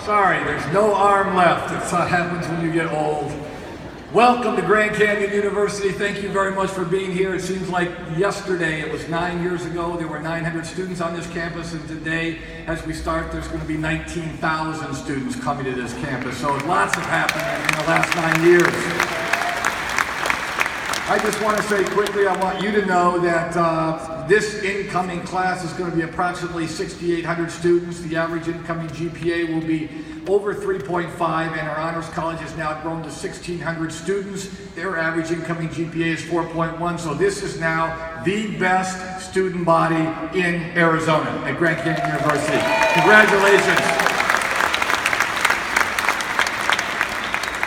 Sorry, there's no arm left. That's what happens when you get old. Welcome to Grand Canyon University. Thank you very much for being here. It seems like yesterday, it was 9 years ago, there were 900 students on this campus, and today, as we start, there's going to be 19,000 students coming to this campus. So lots have happened in the last 9 years. I just want to say quickly, I want you to know that this incoming class is going to be approximately 6,800 students. The average incoming GPA will be over 3.5, and our Honors College has now grown to 1,600 students. Their average incoming GPA is 4.1, so this is now the best student body in Arizona at Grand Canyon University. Congratulations.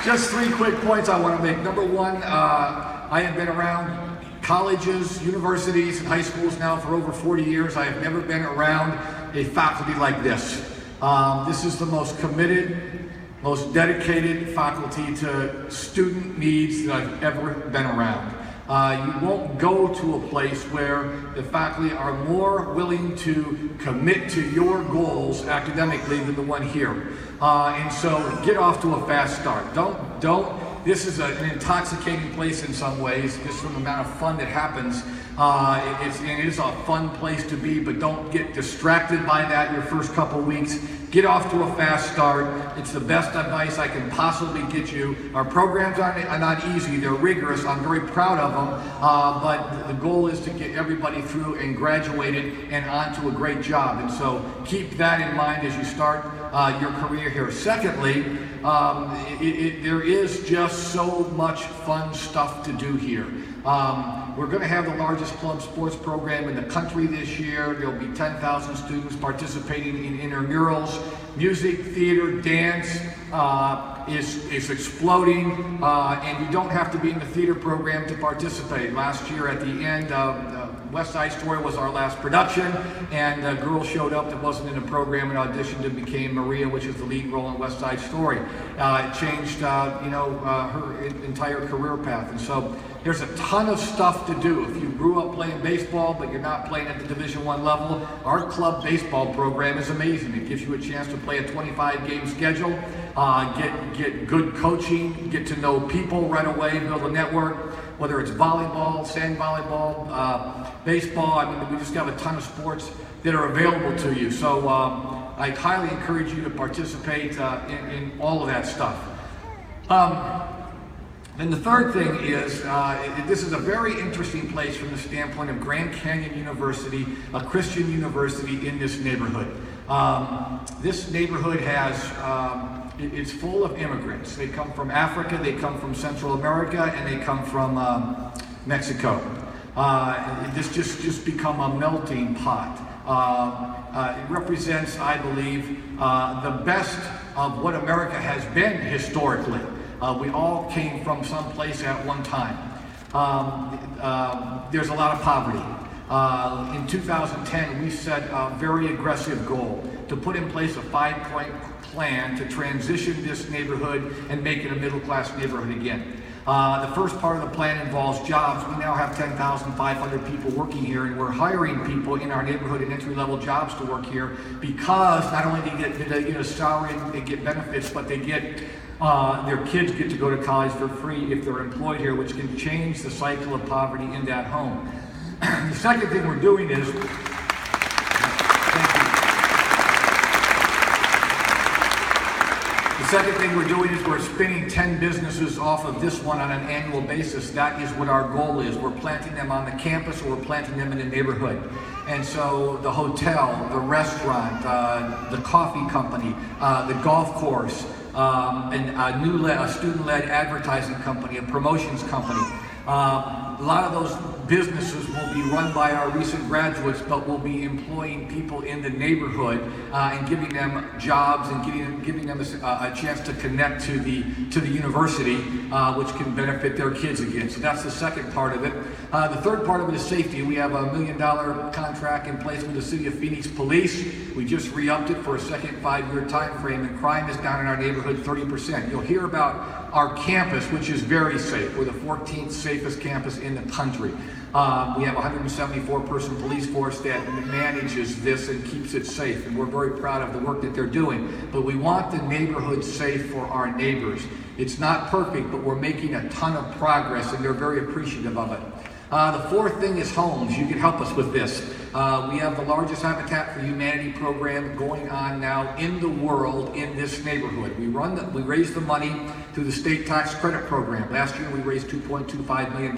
Just 3 quick points I want to make. Number one, I have been around colleges, universities, and high schools now for over 40 years. I have never been around a faculty like this. This is the most committed, most dedicated faculty to student needs that I've ever been around. You won't go to a place where the faculty are more willing to commit to your goals academically than the one here. And so get off to a fast start. This is an intoxicating place in some ways, just from the amount of fun that happens. It is a fun place to be, but don't get distracted by that your first couple weeks. Get off to a fast start. It's the best advice I can possibly get you. Our programs are not easy, they're rigorous. I'm very proud of them, but the goal is to get everybody through and graduated and onto a great job. And so keep that in mind as you start your career here. Secondly, there is just so much fun stuff to do here. We're going to have the largest club sports program in the country this year. There'll be 10,000 students participating in intramurals. Music, theater, dance is exploding, and you don't have to be in the theater program to participate. Last year at the end, West Side Story was our last production, and a girl showed up that wasn't in the program and auditioned and became Maria, which is the lead role in West Side Story. It changed, her entire career path, and so there's a ton of stuff to do. If you grew up playing baseball, but you're not playing at the Division I level, our club baseball program is amazing. It gives you a chance to play a 25-game schedule, get good coaching, get to know people right away, build a network, whether it's volleyball, sand volleyball, baseball. I mean, we just have a ton of sports that are available to you. So I highly encourage you to participate in all of that stuff. And the third thing is, this is a very interesting place from the standpoint of Grand Canyon University, a Christian university in this neighborhood. This neighborhood it's full of immigrants. They come from Africa, they come from Central America, and they come from Mexico. This just become a melting pot. It represents, I believe, the best of what America has been historically. We all came from some place at one time. There's a lot of poverty. In 2010, we set a very aggressive goal to put in place a 5-point plan to transition this neighborhood and make it a middle-class neighborhood again. The first part of the plan involves jobs. We now have 10,500 people working here, and we're hiring people in our neighborhood in entry-level jobs to work here because not only do they get a salary and they get benefits, but they get their kids get to go to college for free if they're employed here, which can change the cycle of poverty in that home. The second thing we're doing is, we're spinning 10 businesses off of this one on an annual basis. That is what our goal is. We're planting them on the campus, or we're planting them in the neighborhood. And so the hotel, the restaurant, the coffee company, the golf course, and a student-led advertising company, a promotions company. A lot of those businesses will be run by our recent graduates, but will be employing people in the neighborhood and giving them jobs and giving them a chance to connect to the university, which can benefit their kids again. So that's the second part of it. The third part of it is safety. We have a $1 million contract in place with the City of Phoenix Police. We just re-upped it for a second 5-year time frame, and crime is down in our neighborhood 30%. You'll hear about our campus, which is very safe. We're the 14th safest campus in the country. We have a 174-person police force that manages this and keeps it safe, and we're very proud of the work that they're doing. But we want the neighborhood safe for our neighbors. It's not perfect, but we're making a ton of progress, and they're very appreciative of it. The fourth thing is homes. You can help us with this. We have the largest Habitat for Humanity program going on now in the world in this neighborhood. We raise the money through the state tax credit program. Last year we raised $2.25 million.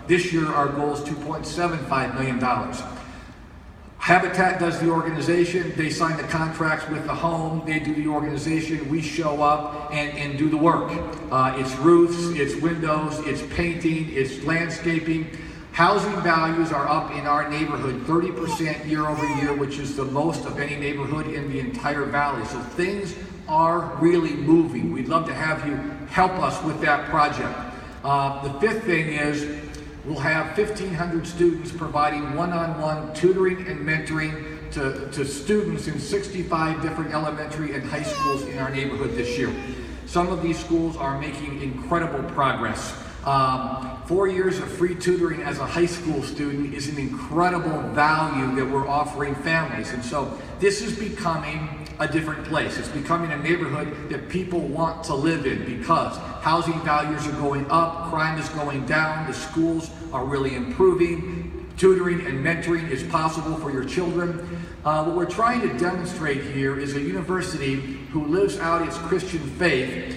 This year our goal is $2.75 million. Habitat does the organization. They sign the contracts with the home. They do the organization. We show up and do the work. It's roofs, it's windows, it's painting, it's landscaping. Housing values are up in our neighborhood 30% year over year, which is the most of any neighborhood in the entire valley. So things are really moving. We'd love to have you help us with that project. The fifth thing is, we'll have 1,500 students providing one-on-one tutoring and mentoring to students in 65 different elementary and high schools in our neighborhood this year. Some of these schools are making incredible progress. 4 years of free tutoring as a high school student is an incredible value that we're offering families. And so this is becoming a different place. It's becoming a neighborhood that people want to live in because housing values are going up, crime is going down, the schools are really improving, tutoring and mentoring is possible for your children. What we're trying to demonstrate here is a university who lives out its Christian faith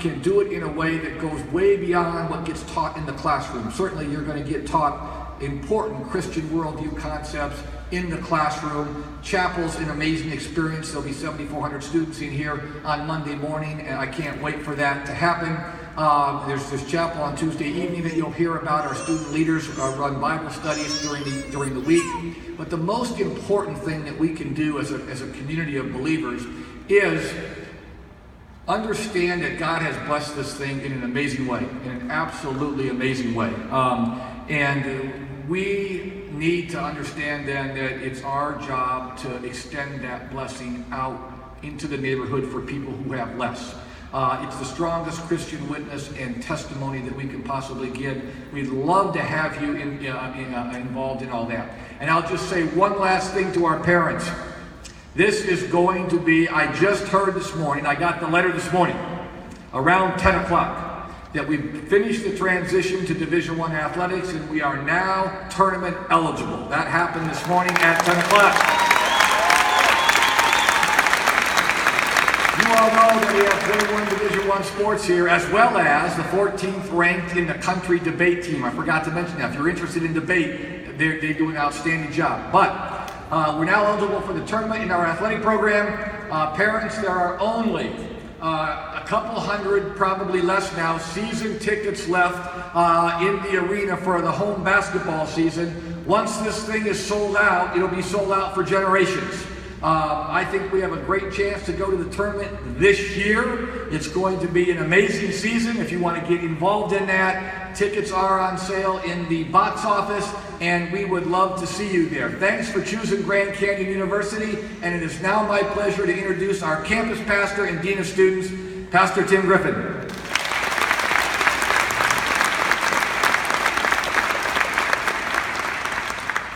can do it in a way that goes way beyond what gets taught in the classroom. Certainly you're going to get taught important Christian worldview concepts in the classroom. Chapel's an amazing experience. There'll be 7,400 students in here on Monday morning, and I can't wait for that to happen. There's this chapel on Tuesday evening that you'll hear about. Our student leaders run Bible studies during the week. But the most important thing that we can do as a community of believers is understand that God has blessed this thing in an amazing way, in an absolutely amazing way. And we need to understand then that it's our job to extend that blessing out into the neighborhood for people who have less. It's the strongest Christian witness and testimony that we can possibly give. We'd love to have you involved in all that. And I'll just say one last thing to our parents. This is going to be, I just heard this morning, I got the letter this morning, around 10 o'clock, that we've finished the transition to Division I athletics and we are now tournament eligible. That happened this morning at 10 o'clock. You all know that we have 21 Division I sports here, as well as the 14th ranked in the country debate team. I forgot to mention that. If you're interested in debate, they do an outstanding job. But we're now eligible for the tournament in our athletic program. Parents, there are only a couple hundred, probably less now, season tickets left in the arena for the home basketball season. Once this thing is sold out, it'll be sold out for generations. I think we have a great chance to go to the tournament this year. It's going to be an amazing season. If you want to get involved in that, tickets are on sale in the box office, and we would love to see you there. Thanks for choosing Grand Canyon University, and it is now my pleasure to introduce our campus pastor and dean of students, Pastor Tim Griffin.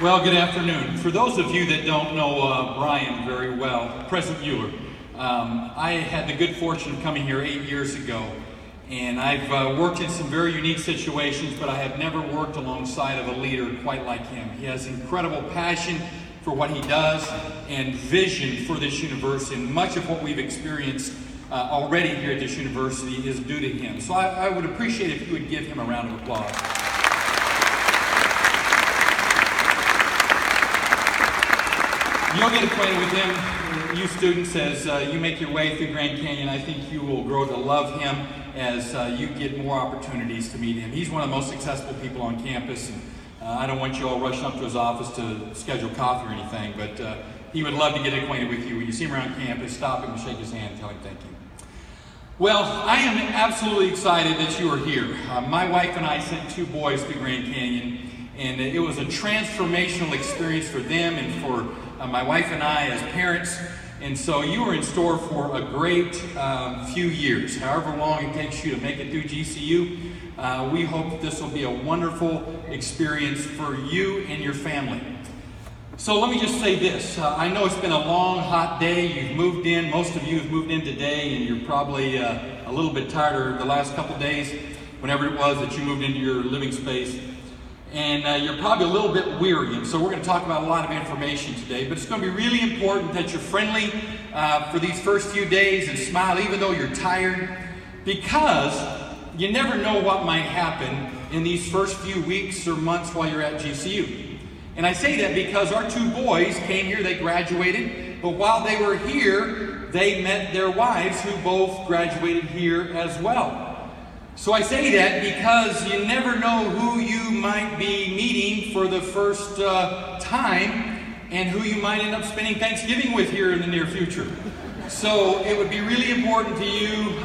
Well, good afternoon. For those of you that don't know Brian very well, President Euler, I had the good fortune of coming here 8 years ago, and I've worked in some very unique situations, but I have never worked alongside of a leader quite like him. He has incredible passion for what he does and vision for this university, and much of what we've experienced already here at this university is due to him. So I would appreciate if you would give him a round of applause. You'll get acquainted with him, you students, as you make your way through Grand Canyon. I think you will grow to love him as you get more opportunities to meet him. He's one of the most successful people on campus, and I don't want you all rushing up to his office to schedule coffee or anything, but he would love to get acquainted with you. When you see him around campus, stop him and shake his hand and tell him thank you. Well, I am absolutely excited that you are here. My wife and I sent 2 boys to Grand Canyon, and it was a transformational experience for them and for my wife and I as parents. And so you are in store for a great few years, however long it takes you to make it through GCU. We hope that this will be a wonderful experience for you and your family. So let me just say this. I know it's been a long, hot day. You've moved in. Most of you have moved in today, and you're probably a little bit tired the last couple days, whenever it was that you moved into your living space. And you're probably a little bit weary. And so we're going to talk about a lot of information today. But it's going to be really important that you're friendly for these first few days and smile even though you're tired, because you never know what might happen in these first few weeks or months while you're at GCU. And I say that because our two boys came here, they graduated, but while they were here, they met their wives who both graduated here as well. So I say that because you never know who you might be meeting for the first time and who you might end up spending Thanksgiving with here in the near future. So it would be really important to you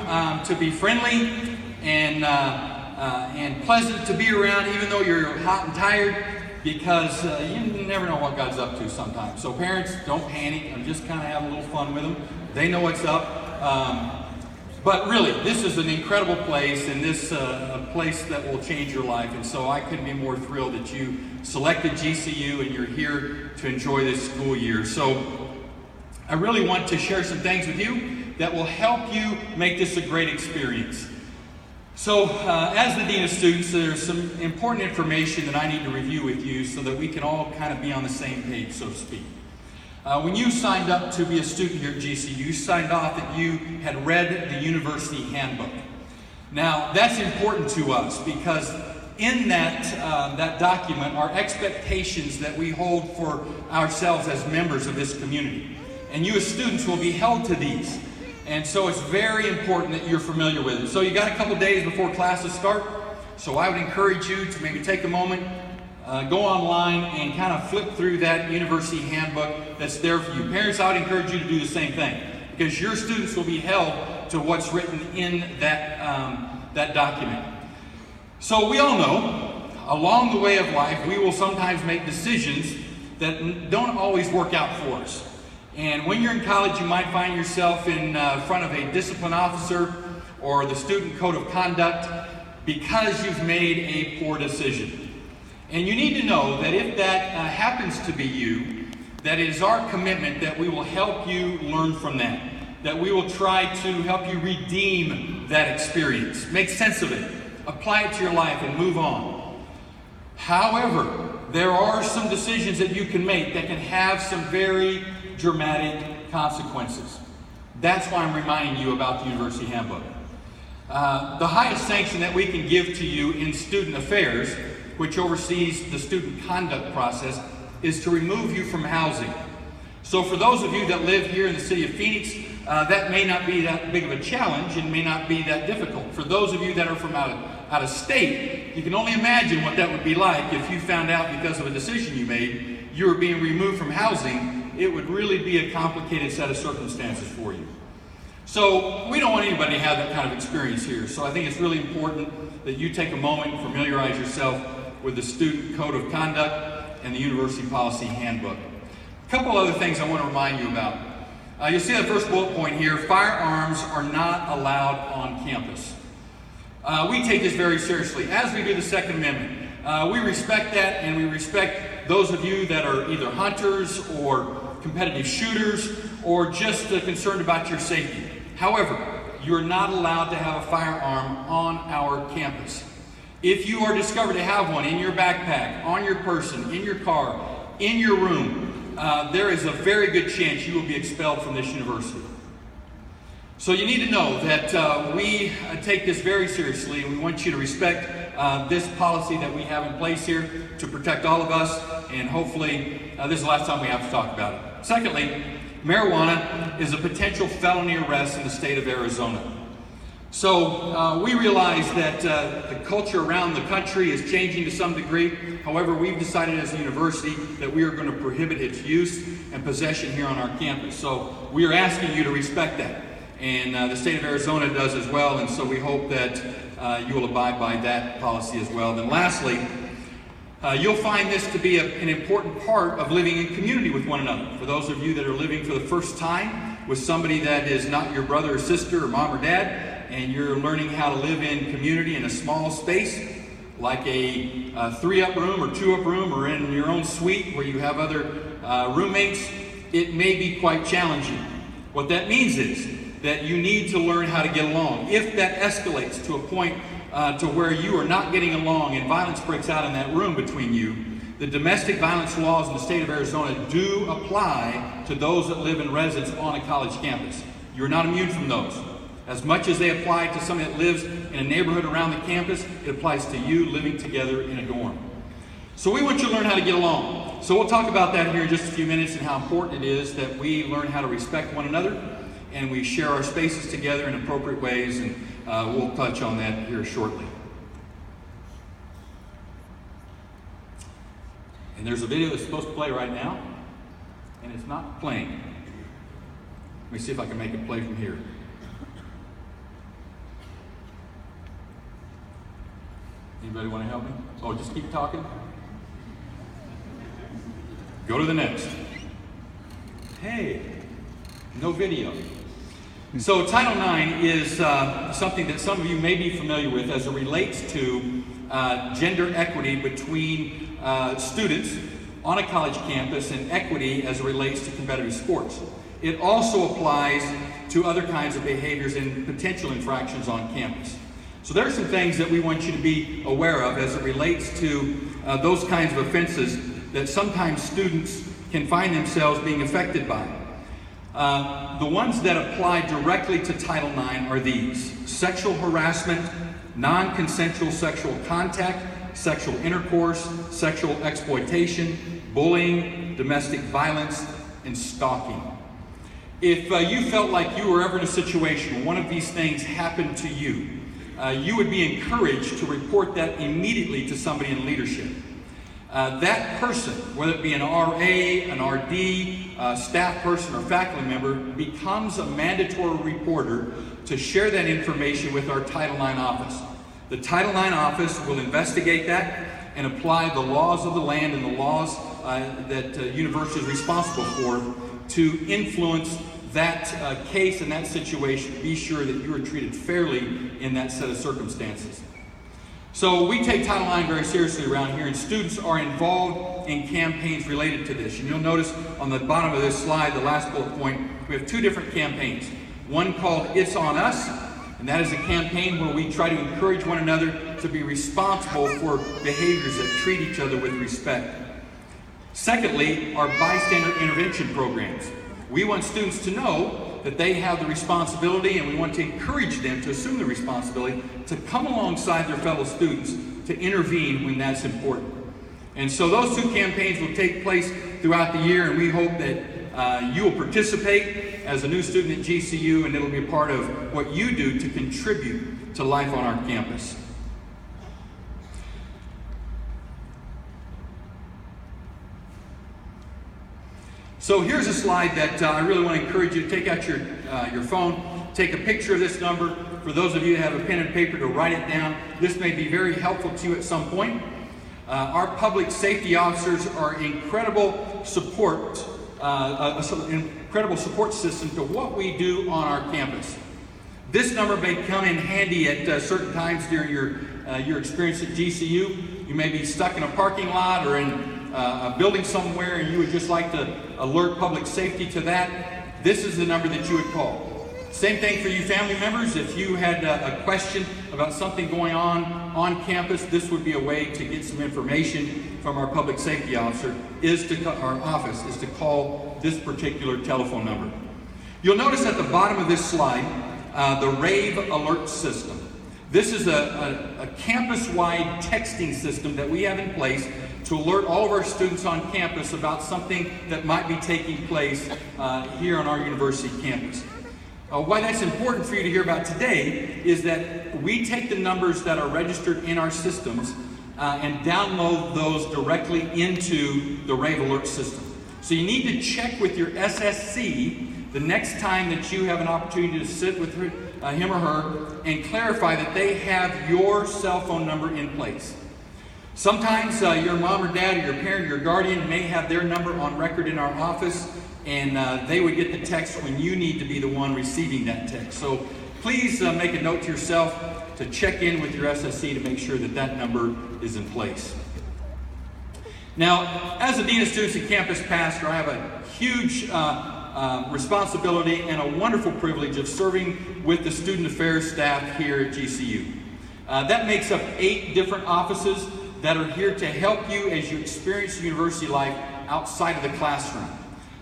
to be friendly and pleasant to be around even though you're hot and tired, because you never know what God's up to sometimes. So parents, don't panic. I'm just kind of having a little fun with them. They know what's up. But really, this is an incredible place, and this a place that will change your life. And so I couldn't be more thrilled that you selected GCU and you're here to enjoy this school year. So I really want to share some things with you that will help you make this a great experience. So, as the Dean of Students, there's some important information that I need to review with you so that we can all kind of be on the same page, so to speak. When you signed up to be a student here at GCU, you signed off that you had read the university handbook. Now, that's important to us because in that document are expectations that we hold for ourselves as members of this community. And you as students will be held to these. And so it's very important that you're familiar with it. So you got a couple days before classes start. So I would encourage you to maybe take a moment, go online and kind of flip through that university handbook that's there for you. Parents, I would encourage you to do the same thing because your students will be held to what's written in that document. So we all know, along the way of life, we will sometimes make decisions that don't always work out for us. And when you're in college, you might find yourself in front of a discipline officer or the student code of conduct because you've made a poor decision. And you need to know that if that happens to be you, that it is our commitment that we will help you learn from that we will try to help you redeem that experience, make sense of it, apply it to your life, and move on. However, there are some decisions that you can make that can have some very dramatic consequences. That's why I'm reminding you about the university handbook. The highest sanction that we can give to you in student affairs, which oversees the student conduct process, is to remove you from housing. So for those of you that live here in the city of Phoenix, that may not be that big of a challenge and may not be that difficult. For those of you that are from out of state, you can only imagine what that would be like if you found out because of a decision you made, you were being removed from housing. It would really be a complicated set of circumstances for you. So we don't want anybody to have that kind of experience here. So I think it's really important that you take a moment and familiarize yourself with the Student Code of Conduct and the University Policy Handbook. A couple other things I want to remind you about. You'll see that first bullet point here, firearms are not allowed on campus. We take this very seriously, as we do the Second Amendment. We respect that, and we respect those of you that are either hunters or competitive shooters or just concerned about your safety. However, you're not allowed to have a firearm on our campus. If you are discovered to have one in your backpack, on your person, in your car, in your room, there is a very good chance you will be expelled from this university. So you need to know that we take this very seriously, and we want you to respect this policy that we have in place here to protect all of us, and hopefully this is the last time we have to talk about it. Secondly, marijuana is a potential felony arrest in the state of Arizona. So we realize that the culture around the country is changing to some degree. However, we've decided as a university that we are going to prohibit its use and possession here on our campus. So we are asking you to respect that. And the state of Arizona does as well, and so we hope that you will abide by that policy as well. Then lastly, You'll find this to be an important part of living in community with one another. For those of you that are living for the first time with somebody that is not your brother or sister or mom or dad, and you're learning how to live in community in a small space, like a 3-up room or 2-up room, or in your own suite where you have other roommates, it may be quite challenging. What that means is that you need to learn how to get along. If that escalates to a point to where you are not getting along and violence breaks out in that room between you, the domestic violence laws in the state of Arizona do apply to those that live in residence on a college campus. You're not immune from those. As much as they apply to somebody that lives in a neighborhood around the campus, it applies to you living together in a dorm. So we want you to learn how to get along. So we'll talk about that here in just a few minutes and how important it is that we learn how to respect one another and we share our spaces together in appropriate ways, and we'll touch on that here shortly. And there's a video that's supposed to play right now, and it's not playing. Let me see if I can make it play from here. Anybody want to help me? Oh, just keep talking. Go to the next. Hey, no video. So Title IX is something that some of you may be familiar with as it relates to gender equity between students on a college campus and equity as it relates to competitive sports. It also applies to other kinds of behaviors and potential infractions on campus. So there are some things that we want you to be aware of as it relates to those kinds of offenses that sometimes students can find themselves being affected by. The ones that apply directly to Title IX are these: sexual harassment, non-consensual sexual contact, sexual intercourse, sexual exploitation, bullying, domestic violence, and stalking. If you felt like you were ever in a situation where one of these things happened to you, you would be encouraged to report that immediately to somebody in leadership. That person, whether it be an RA, an RD, staff person, or faculty member, becomes a mandatory reporter to share that information with our Title IX office. The Title IX office will investigate that and apply the laws of the land and the laws that university is responsible for to influence that case and that situation. Be sure that you are treated fairly in that set of circumstances. So we take Title IX very seriously around here, and students are involved in campaigns related to this. And you'll notice on the bottom of this slide, the last bullet point, we have 2 different campaigns. One called It's On Us, and that is a campaign where we try to encourage one another to be responsible for behaviors that treat each other with respect. Secondly, our bystander intervention programs. We want students to know that they have the responsibility, and we want to encourage them to assume the responsibility to come alongside their fellow students to intervene when that's important. And so those 2 campaigns will take place throughout the year, and we hope that you will participate as a new student at GCU, and it'll be a part of what you do to contribute to life on our campus. So here's a slide that I really want to encourage you to take out your phone, take a picture of this number. For those of you who have a pen and paper to write it down, this may be very helpful to you at some point. Our public safety officers are incredible support, incredible support system to what we do on our campus. This number may come in handy at certain times during your experience at GCU. You may be stuck in a parking lot or in a building somewhere, and you would just like to alert public safety to that. This is the number that you would call. Same thing for you family members. If you had a question about something going on campus, this would be a way to get some information from our public safety officer. Our office is to call this particular telephone number. You'll notice at the bottom of this slide the Rave Alert System. This is a campus-wide texting system that we have in place to alert all of our students on campus about something that might be taking place here on our university campus. Why that's important for you to hear about today is that we take the numbers that are registered in our systems and download those directly into the Rave Alert System. So you need to check with your SSC the next time that you have an opportunity to sit with him or her and clarify that they have your cell phone number in place. Sometimes your mom or dad or your parent or your guardian may have their number on record in our office, and they would get the text when you need to be the one receiving that text. So please make a note to yourself to check in with your SSC to make sure that that number is in place. Now, as a Dean of Students and Campus Pastor, I have a huge responsibility and a wonderful privilege of serving with the Student Affairs staff here at GCU. That makes up 8 different offices that are here to help you as you experience university life outside of the classroom.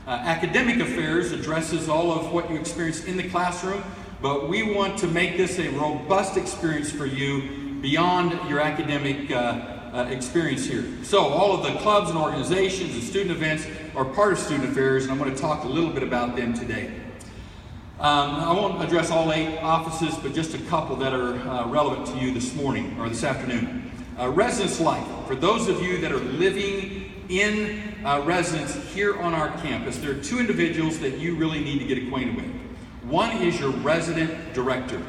Academic Affairs addresses all of what you experience in the classroom, but we want to make this a robust experience for you beyond your academic experience here. So all of the clubs and organizations and student events are part of Student Affairs, and I'm going to talk a little bit about them today. I won't address all 8 offices, but just a couple that are relevant to you this morning or this afternoon. Residence life. For those of you that are living in residence here on our campus, there are 2 individuals that you really need to get acquainted with. One is your resident director.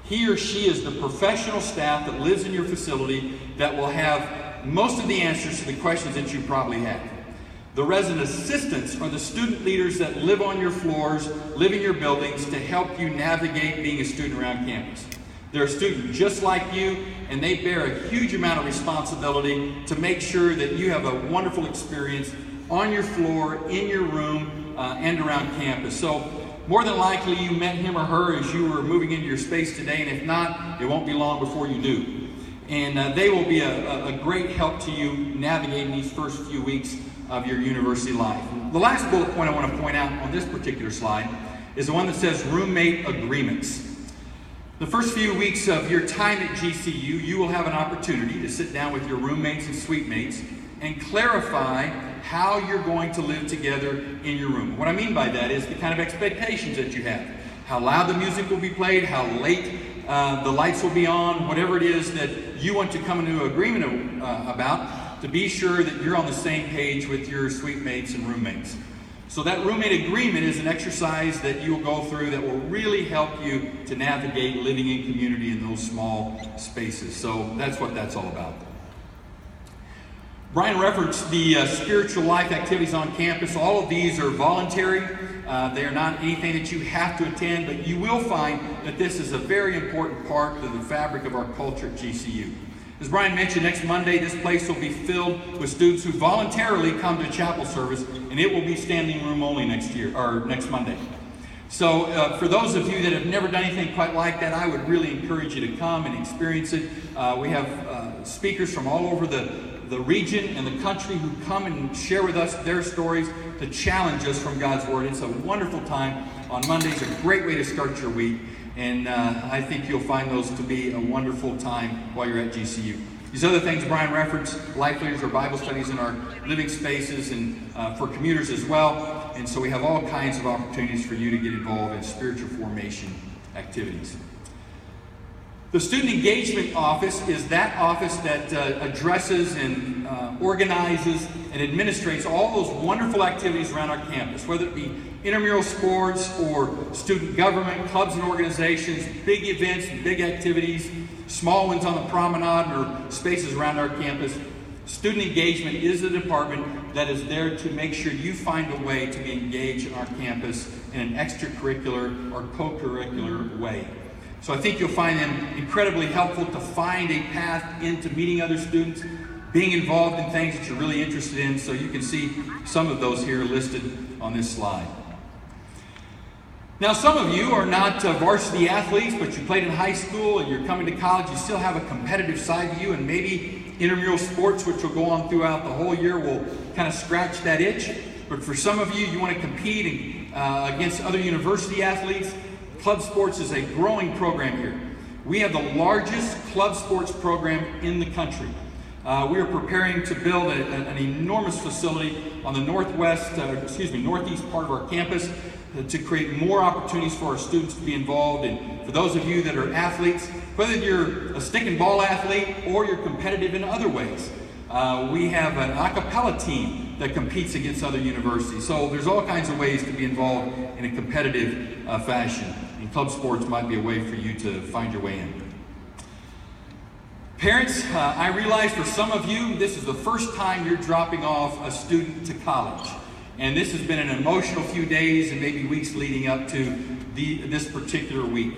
He or she is the professional staff that lives in your facility that will have most of the answers to the questions that you probably have. The resident assistants are the student leaders that live on your floors, live in your buildings to help you navigate being a student around campus. They're a student just like you, and they bear a huge amount of responsibility to make sure that you have a wonderful experience on your floor, in your room, and around campus. So more than likely you met him or her as you were moving into your space today, and if not, it won't be long before you do. And they will be a great help to you navigating these first few weeks of your university life. The last bullet point I want to point out on this particular slide is the one that says roommate agreements. The first few weeks of your time at GCU, you will have an opportunity to sit down with your roommates and suite mates and clarify how you're going to live together in your room. What I mean by that is the kind of expectations that you have. How loud the music will be played, how late the lights will be on, whatever it is that you want to come into agreement about, to be sure that you're on the same page with your suite mates and roommates. So that roommate agreement is an exercise that you will go through that will really help you to navigate living in community in those small spaces. So that's what that's all about. Brian referenced the spiritual life activities on campus. All of these are voluntary. They are not anything that you have to attend, but you will find that this is a very important part of the fabric of our culture at GCU. As Brian mentioned, next Monday this place will be filled with students who voluntarily come to chapel service, and it will be standing room only next Monday. So for those of you that have never done anything quite like that, I would really encourage you to come and experience it. We have speakers from all over the region and the country who come and share with us their stories to challenge us from God's Word. It's a wonderful time on Mondays, a great way to start your week. And I think you'll find those to be a wonderful time while you're at GCU. These other things Brian referenced, life leaders or Bible studies in our living spaces and for commuters as well. And so we have all kinds of opportunities for you to get involved in spiritual formation activities. The Student Engagement Office is that office that addresses and organizes and administrates all those wonderful activities around our campus, whether it be intramural sports or student government, clubs and organizations, big events and big activities, small ones on the promenade or spaces around our campus. Student engagement is the department that is there to make sure you find a way to be engaged on our campus in an extracurricular or co-curricular way. So I think you'll find them incredibly helpful to find a path into meeting other students, being involved in things that you're really interested in. So you can see some of those here listed on this slide. Now, some of you are not varsity athletes, but you played in high school and you're coming to college. You still have a competitive side to you, and maybe intramural sports, which will go on throughout the whole year, will kind of scratch that itch. But for some of you, you want to compete against other university athletes. Club sports is a growing program here. We have the largest club sports program in the country. We are preparing to build an enormous facility on the northeast part of our campus to create more opportunities for our students to be involved. And for those of you that are athletes, whether you're a stick and ball athlete or you're competitive in other ways, we have an a cappella team that competes against other universities. So there's all kinds of ways to be involved in a competitive fashion. And club sports might be a way for you to find your way in. Parents, I realize for some of you, this is the first time you're dropping off a student to college. And this has been an emotional few days and maybe weeks leading up to this particular week.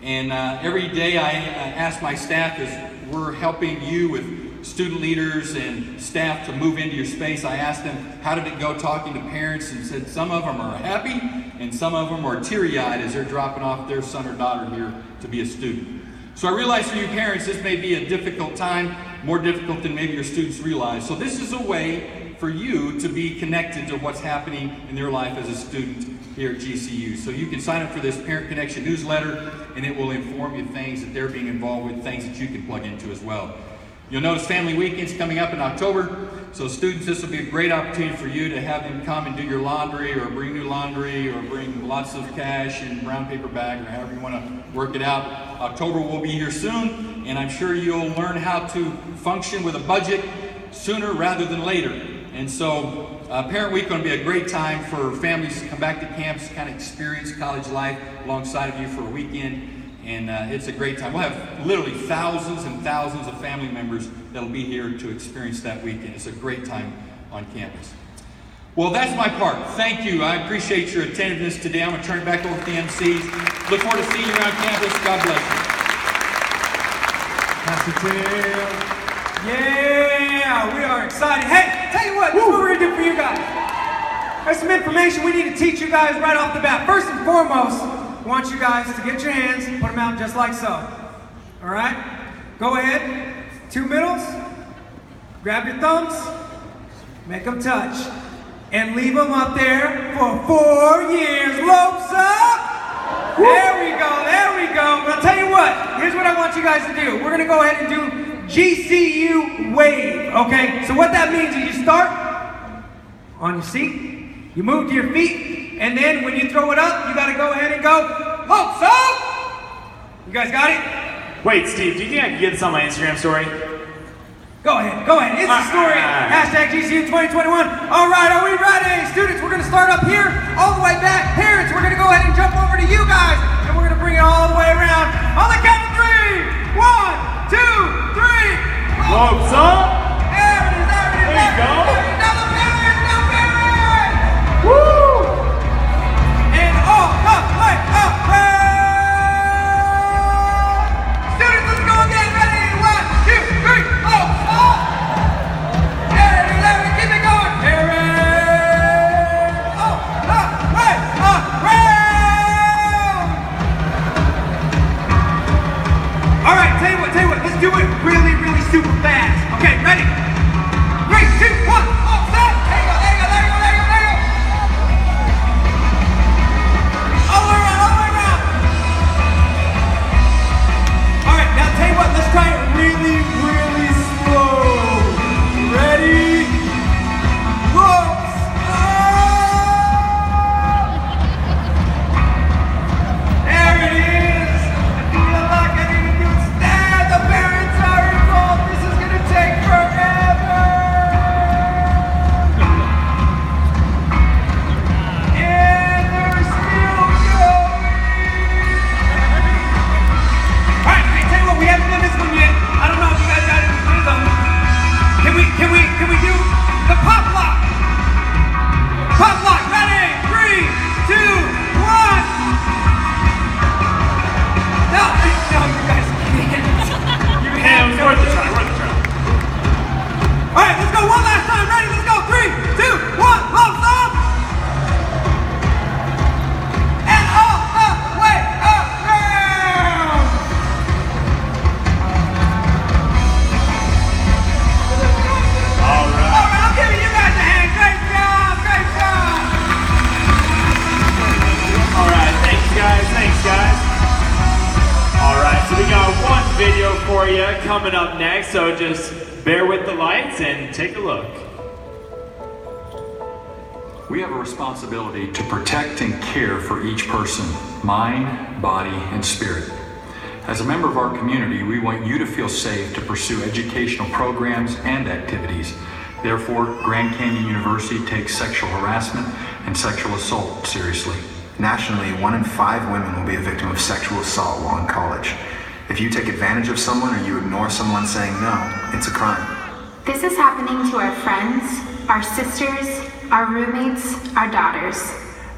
And every day I ask my staff, as we're helping you with student leaders and staff to move into your space, I ask them, how did it go talking to parents? And said some of them are happy and some of them are teary-eyed as they're dropping off their son or daughter here to be a student. So I realize for you parents, this may be a difficult time, more difficult than maybe your students realize. So this is a way for you to be connected to what's happening in their life as a student here at GCU. So you can sign up for this Parent Connection newsletter, and it will inform you things that they're being involved with, things that you can plug into as well. You'll notice Family Weekend's coming up in October. So students, this will be a great opportunity for you to have them come and do your laundry, or bring new laundry, or bring lots of cash in a brown paper bag, or however you want to work it out. October will be here soon, and I'm sure you'll learn how to function with a budget sooner rather than later. And so Parent Week is going to be a great time for families to come back to campus, kind of experience college life alongside of you for a weekend. And it's a great time. We'll have literally thousands and thousands of family members that'll be here to experience that weekend. It's a great time on campus. Well, that's my part. Thank you. I appreciate your attentiveness today. I'm going to turn it back over to the MCs. Look forward to seeing you around campus. God bless you. Pastor Tim. Yeah, we are excited. Hey, tell you what, this is what we're going to do for you guys. There's some information we need to teach you guys right off the bat. First and foremost, I want you guys to get your hands, put them out just like so. All right? Go ahead. 2 middles. Grab your thumbs. Make them touch. And leave them up there for 4 years. Lopes up. There we go. There we go. But I'll tell you what. Here's what I want you guys to do. We're going to go ahead and do GCU Wave. Okay? So what that means is you start on your seat. You move to your feet. And then when you throw it up, you got to go ahead and go, hopes up! You guys got it? Wait, Steve, do you think I can get this on my Instagram story? Go ahead. It's the story. Hashtag GCU 2021. All right, are we ready? Students, we're going to start up here, all the way back. Parents, we're going to go ahead and jump over to you guys, and we're going to bring it all the way around. On the count of 3. 1, 2, 3. Hopes up! There it is, there it is. There you go. Now the parents, Woo! students, let's go again. Ready? 1, 2, 3. Oh, oh. There it is. Keep it going. Parents. Oh, wait, round. All right, tell you what. Let's do it really, really super fast. Okay, ready? 3, 2, 1. Oh, stop. There you go. All the way around. All right, now tell you what, let's try it really, really slow. Ready? Ropes up! There it is. I feel like I need to do it. Stand. The parents are involved. This is gonna take forever. And they're still going. Alright, I tell you what, we haven't done this one yet. I don't know if you guys got it in rhythm. Can we do the pop lock? Pop lock, ready? 3, 2, 1. No, you guys can't. You Yeah, it was worth the try, Alright, let's go one last time. Ready? Let's go. 3, 2, 1. Lopes up. And all the way around. All right. All right, I'm giving you guys a hand. Great job. All right, thanks, guys. All right, so we got one video for you coming up next, so just bear with the lights and take a look. We have a responsibility to protect and care for each person, mind, body, and spirit. As a member of our community, we want you to feel safe to pursue educational programs and activities. Therefore, Grand Canyon University takes sexual harassment and sexual assault seriously. Nationally, 1 in 5 women will be a victim of sexual assault while in college. If you take advantage of someone or you ignore someone saying no, it's a crime. This is happening to our friends, our sisters, our roommates, our daughters.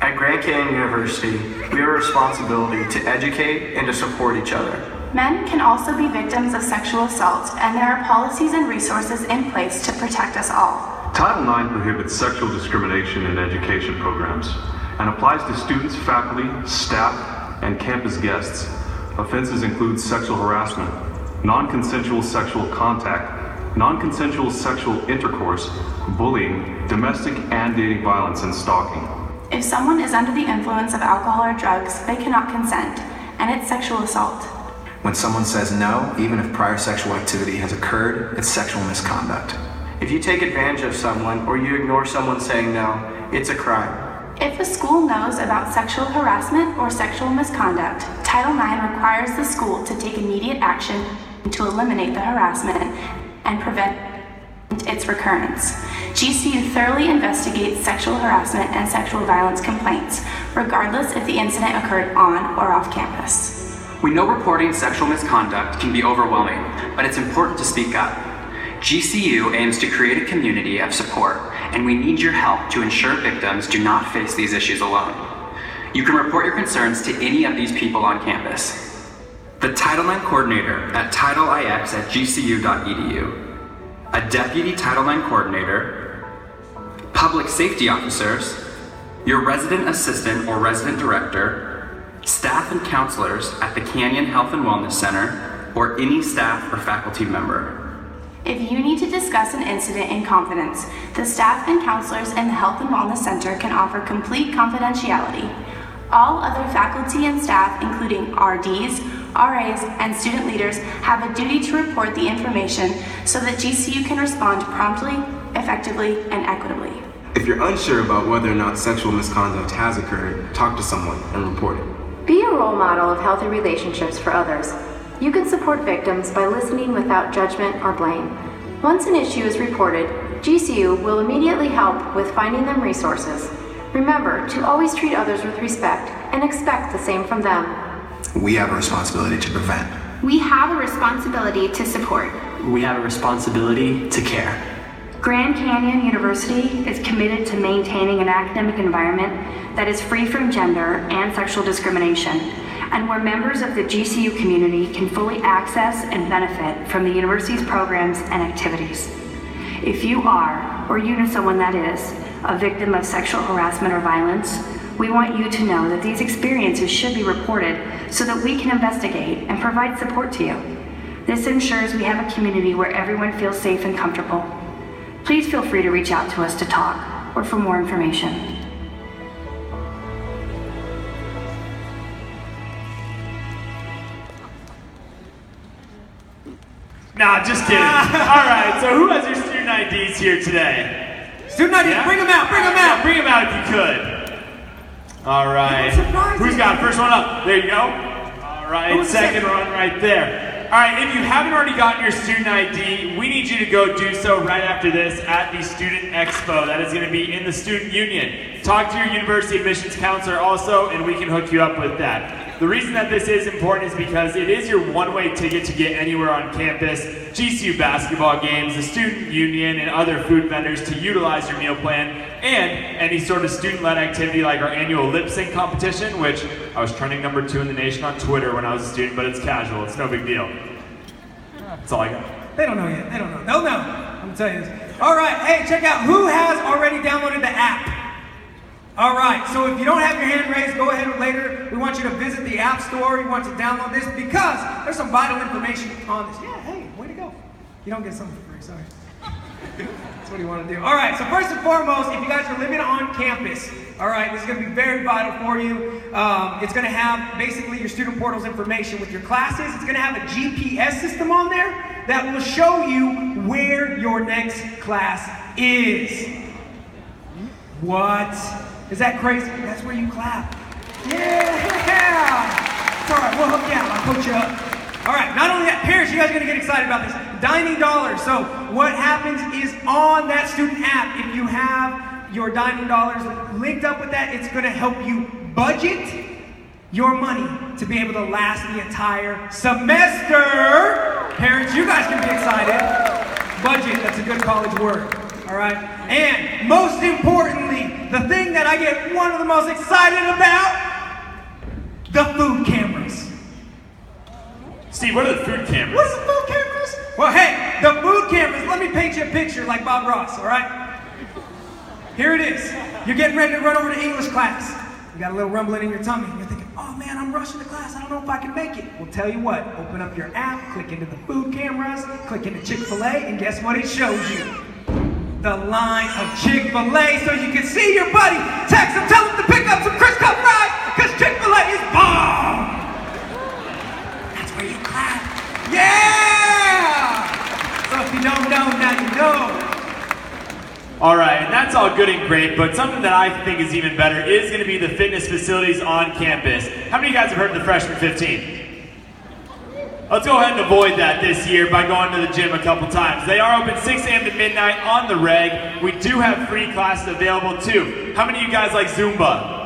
At Grand Canyon University, we have a responsibility to educate and to support each other. Men can also be victims of sexual assault, and there are policies and resources in place to protect us all. Title IX prohibits sexual discrimination in education programs and applies to students, faculty, staff, and campus guests. Offenses include sexual harassment, non-consensual sexual contact, non-consensual sexual intercourse, bullying, domestic and dating violence, and stalking. If someone is under the influence of alcohol or drugs, they cannot consent, and it's sexual assault. When someone says no, even if prior sexual activity has occurred, it's sexual misconduct. If you take advantage of someone or you ignore someone saying no, it's a crime. If a school knows about sexual harassment or sexual misconduct, Title IX requires the school to take immediate action to eliminate the harassment and prevent its recurrence. GCU thoroughly investigates sexual harassment and sexual violence complaints, regardless if the incident occurred on or off campus. We know reporting sexual misconduct can be overwhelming, but it's important to speak up. GCU aims to create a community of support, and we need your help to ensure victims do not face these issues alone. You can report your concerns to any of these people on campus. The Title IX coordinator at TitleIX@gcu.edu, a deputy Title IX coordinator, public safety officers, your resident assistant or resident director, staff and counselors at the Canyon Health and Wellness Center, or any staff or faculty member. If you need to discuss an incident in confidence, the staff and counselors in the Health and Wellness Center can offer complete confidentiality. All other faculty and staff, including RDs, RAs, and student leaders, have a duty to report the information so that GCU can respond promptly, effectively, and equitably. If you're unsure about whether or not sexual misconduct has occurred, talk to someone and report it. Be a role model of healthy relationships for others. You can support victims by listening without judgment or blame. Once an issue is reported, GCU will immediately help with finding them resources. Remember to always treat others with respect and expect the same from them. We have a responsibility to prevent. We have a responsibility to support. We have a responsibility to care. Grand Canyon University is committed to maintaining an academic environment that is free from gender and sexual discrimination, and where members of the GCU community can fully access and benefit from the university's programs and activities. If you are, or you know someone that is, a victim of sexual harassment or violence, we want you to know that these experiences should be reported so that we can investigate and provide support to you. This ensures we have a community where everyone feels safe and comfortable. Please feel free to reach out to us to talk or for more information. Nah, just kidding. All right, so who has your student IDs here today? Student IDs, yeah? Bring them out, bring them out. Bring them out if you could. All right. Who's got it? First one up? There you go. All right, second one right there. All right, if you haven't already gotten your student ID, we need you to go do so right after this at the Student Expo. That is going to be in the Student Union. Talk to your university admissions counselor also, and we can hook you up with that. The reason that this is important is because it is your one-way ticket to get anywhere on campus, GCU basketball games, the Student Union, and other food vendors to utilize your meal plan, and any sort of student-led activity like our annual lip sync competition, which I was trending #2 in the nation on Twitter when I was a student, but it's casual. It's no big deal. That's all I got. They don't know yet. They don't know. They'll know. I'm going to tell you this. All right. Hey, check out who has already downloaded the app. All right. So if you don't have your hand raised, go ahead later. We want you to visit the App Store. You want to download this because there's some vital information on this. Yeah, hey, way to go. You don't get something for free. Sorry. That's what you want to do. All right. So first and foremost, if you guys are living on campus, all right, this is going to be very vital for you. It's going to have basically your student portal's information with your classes. It's going to have a GPS system on there that will show you where your next class is. What? Is that crazy? That's where you clap. Yeah! It's all right, we'll hook you out. I'll coach you up. All right, not only that, parents, you guys are going to get excited about this. Dining dollars. So what happens is on that student app, if you have your dining dollars linked up with that, it's going to help you budget your money to be able to last the entire semester. Parents, you guys can be excited. Budget, that's a good college word. All right? And most importantly, the thing that I get one of the most excited about, the food cameras. Steve, what are the food cameras? What are the food cameras? Well, hey, the food cameras, let me paint you a picture like Bob Ross, all right? Here it is. You're getting ready to run over to English class. You got a little rumbling in your tummy. You're thinking, oh man, I'm rushing to class. I don't know if I can make it. Well, tell you what, open up your app, click into the food cameras, click into Chick-fil-A, and guess what it shows you? The line of Chick-fil-A so you can see your buddy. Text him, tell him to pick up some Crisp Cup fries, because Chick-fil-A is bomb. That's where you clap. Yeah! So if you don't know, now you know. All right, and that's all good and great, but something that I think is even better is going to be the fitness facilities on campus. How many of you guys have heard of the Freshman 15? Let's go ahead and avoid that this year by going to the gym a couple times. They are open 6 a.m. to midnight on the reg. We do have free classes available too. How many of you guys like Zumba?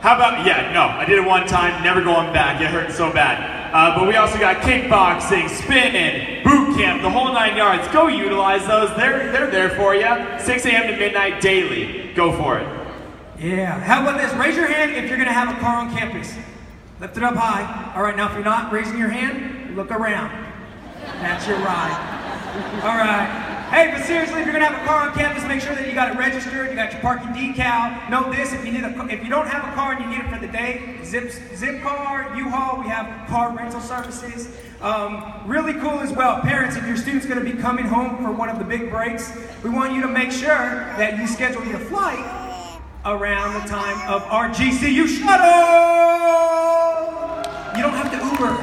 How about, yeah, no, I did it one time, never going back, it hurt so bad. But we also got kickboxing, spinning, boot camp, the whole 9 yards. Go utilize those, they're there for you. 6 a.m. to midnight daily, go for it. Yeah, how about this? Raise your hand if you're gonna have a car on campus. Lift it up high. All right, now if you're not raising your hand, look around. That's your ride. All right. Hey, but seriously, if you're gonna have a car on campus, make sure that you got it registered, you got your parking decal. Note this, if you don't have a car and you need it for the day, Zipcar, U-Haul, we have car rental services. Really cool as well. Parents, if your student's gonna be coming home for one of the big breaks, we want you to make sure that you schedule your flight around the time of our GCU shuttle. You don't have to Uber.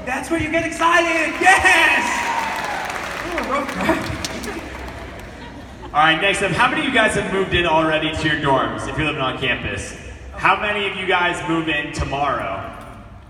That's where you get excited, yes! All right, next up, how many of you guys have moved in already to your dorms if you're living on campus? How many of you guys move in tomorrow?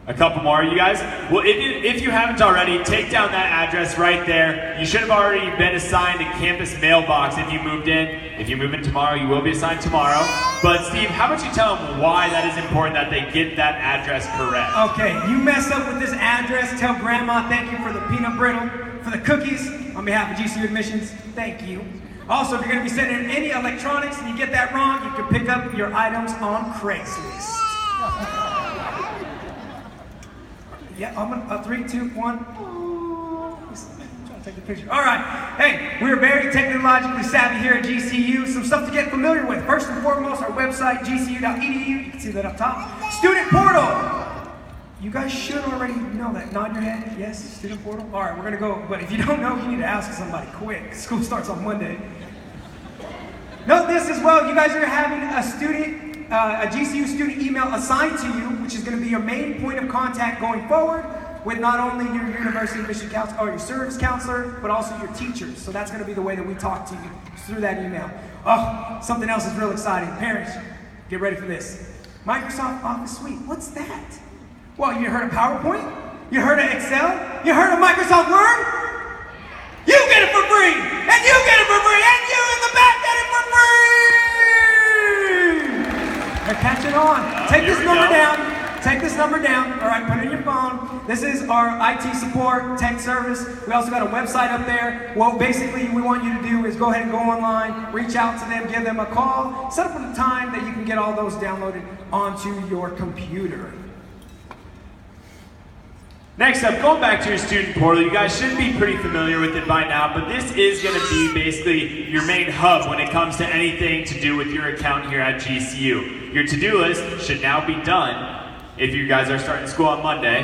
A couple more of you guys? Well, if you haven't already, take down that address right there. You should have already been assigned a campus mailbox if you moved in. If you move in tomorrow, you will be assigned tomorrow. But Steve, how about you tell them why that is important that they get that address correct? Okay, you mess up with this address, tell Grandma thank you for the peanut brittle, for the cookies, on behalf of GCU Admissions, thank you. Also, if you're going to be sending any electronics and you get that wrong, you can pick up your items on Craigslist. Yeah, I'm gonna, 3, 2, 1. I'm trying to take the picture. All right, hey, we're very technologically savvy here at GCU. Some stuff to get familiar with. First and foremost, our website, gcu.edu. You can see that up top. Student portal. You guys should already know that. Nod your head. Yes, student portal. All right, we're gonna go. But if you don't know, you need to ask somebody quick. School starts on Monday. Note this as well. You guys are having a GCU student email assigned to you, which is going to be your main point of contact going forward with not only your university admission counselor or your service counselor, but also your teachers. So that's going to be the way that we talk to you through that email. Oh, something else is real exciting. Parents, get ready for this. Microsoft Office Suite. What's that? Well, you heard of PowerPoint? You heard of Excel? You heard of Microsoft Word? You get it for free! And you get it for free! And you in the back get it for free! They're catching on. Take this number down. Take this number down. All right, put it in your phone. This is our IT support, tech service. We also got a website up there. What basically we want you to do is go ahead and go online, reach out to them, give them a call, set up a time that you can get all those downloaded onto your computer. Next up, going back to your student portal, you guys should be pretty familiar with it by now, but this is going to be basically your main hub when it comes to anything to do with your account here at GCU. Your to-do list should now be done if you guys are starting school on Monday.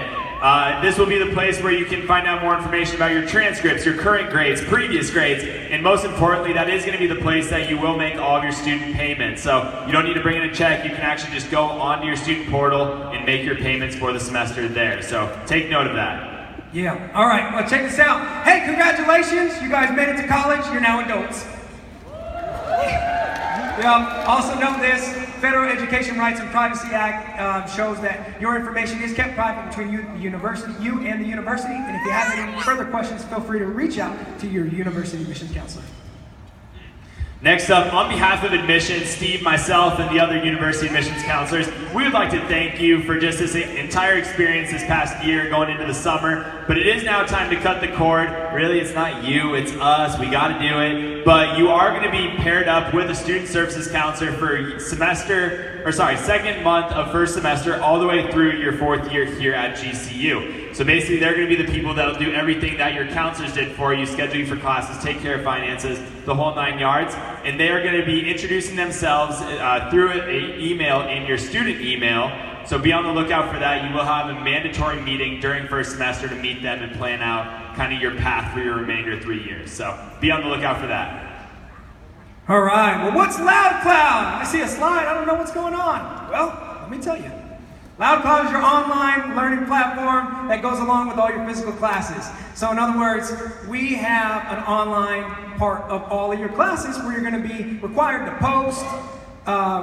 This will be the place where you can find out more information about your transcripts, your current grades, previous grades, and most importantly, that is going to be the place that you will make all of your student payments. So you don't need to bring in a check, you can actually just go onto your student portal and make your payments for the semester there. So take note of that. Yeah, all right, well check this out. Hey, congratulations, you guys made it to college, you're now adults. Also note this, Federal Education Rights and Privacy Act shows that your information is kept private between you and the university, and if you have any further questions, feel free to reach out to your university admissions counselor. Next up, on behalf of admissions, Steve, myself, and the other university admissions counselors, we would like to thank you for just this entire experience this past year going into the summer. But it is now time to cut the cord. Really, it's not you, it's us. We got to do it. But you are going to be paired up with a student services counselor for second month of first semester all the way through your fourth year here at GCU. So basically, they're going to be the people that will do everything that your counselors did for you, schedule you for classes, take care of finances, the whole 9 yards. And they are going to be introducing themselves through an email in your student email. So be on the lookout for that. You will have a mandatory meeting during first semester to meet them and plan out kind of your path for your remainder 3 years. So be on the lookout for that. All right, well, what's Loud Cloud? I see a slide, I don't know what's going on. Well, let me tell you. Loud Cloud is your online learning platform that goes along with all your physical classes. So in other words, we have an online part of all of your classes where you're going to be required to post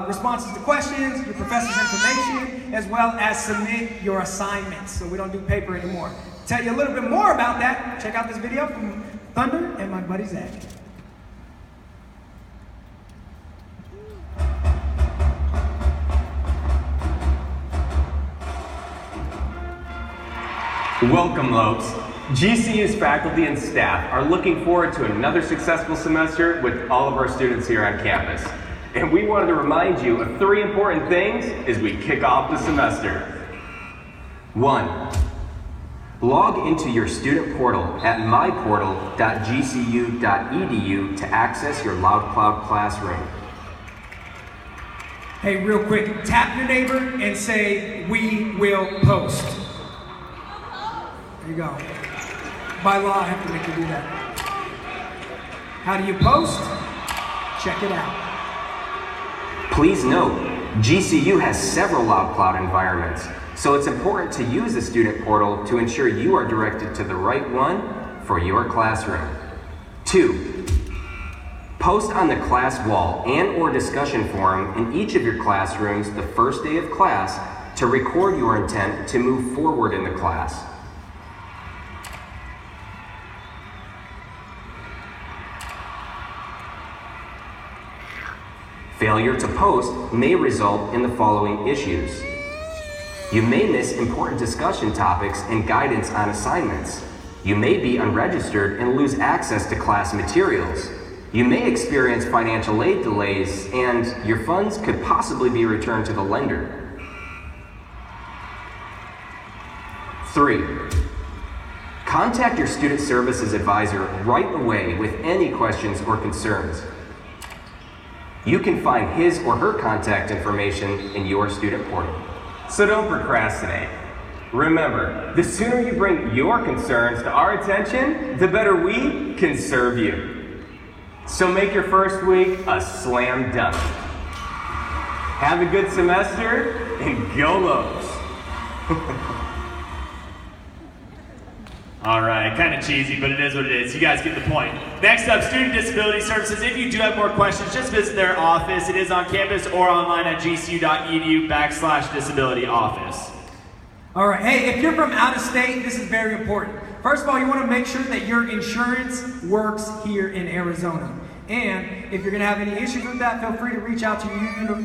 responses to questions, your professor's information, as well as submit your assignments. So we don't do paper anymore. To tell you a little bit more about that, check out this video from Thunder and my buddy Zach. Welcome, Lopes. GCU's faculty and staff are looking forward to another successful semester with all of our students here on campus. And we wanted to remind you of 3 important things as we kick off the semester. 1. Log into your student portal at myportal.gcu.edu to access your Loud Cloud classroom. Hey, real quick, tap your neighbor and say, "We will post." There you go. By law, I have to make you do that. How do you post? Check it out. Please note, GCU has several Loud Cloud environments, so it's important to use the student portal to ensure you are directed to the right one for your classroom. 2. Post on the class wall and/or discussion forum in each of your classrooms the first day of class to record your intent to move forward in the class. Failure to post may result in the following issues. You may miss important discussion topics and guidance on assignments. You may be unregistered and lose access to class materials. You may experience financial aid delays, and your funds could possibly be returned to the lender. 3. Contact your student services advisor right away with any questions or concerns. You can find his or her contact information in your student portal. So don't procrastinate. Remember, the sooner you bring your concerns to our attention, the better we can serve you. So make your first week a slam dunk. Have a good semester and go Lopes. All right, kind of cheesy, but it is what it is. You guys get the point. Next up, Student Disability Services. If you do have more questions, just visit their office. It is on campus or online at gcu.edu/disabilityoffice. All right, hey, if you're from out of state, this is very important. First of all, you want to make sure that your insurance works here in Arizona. And if you're going to have any issues with that, feel free to reach out to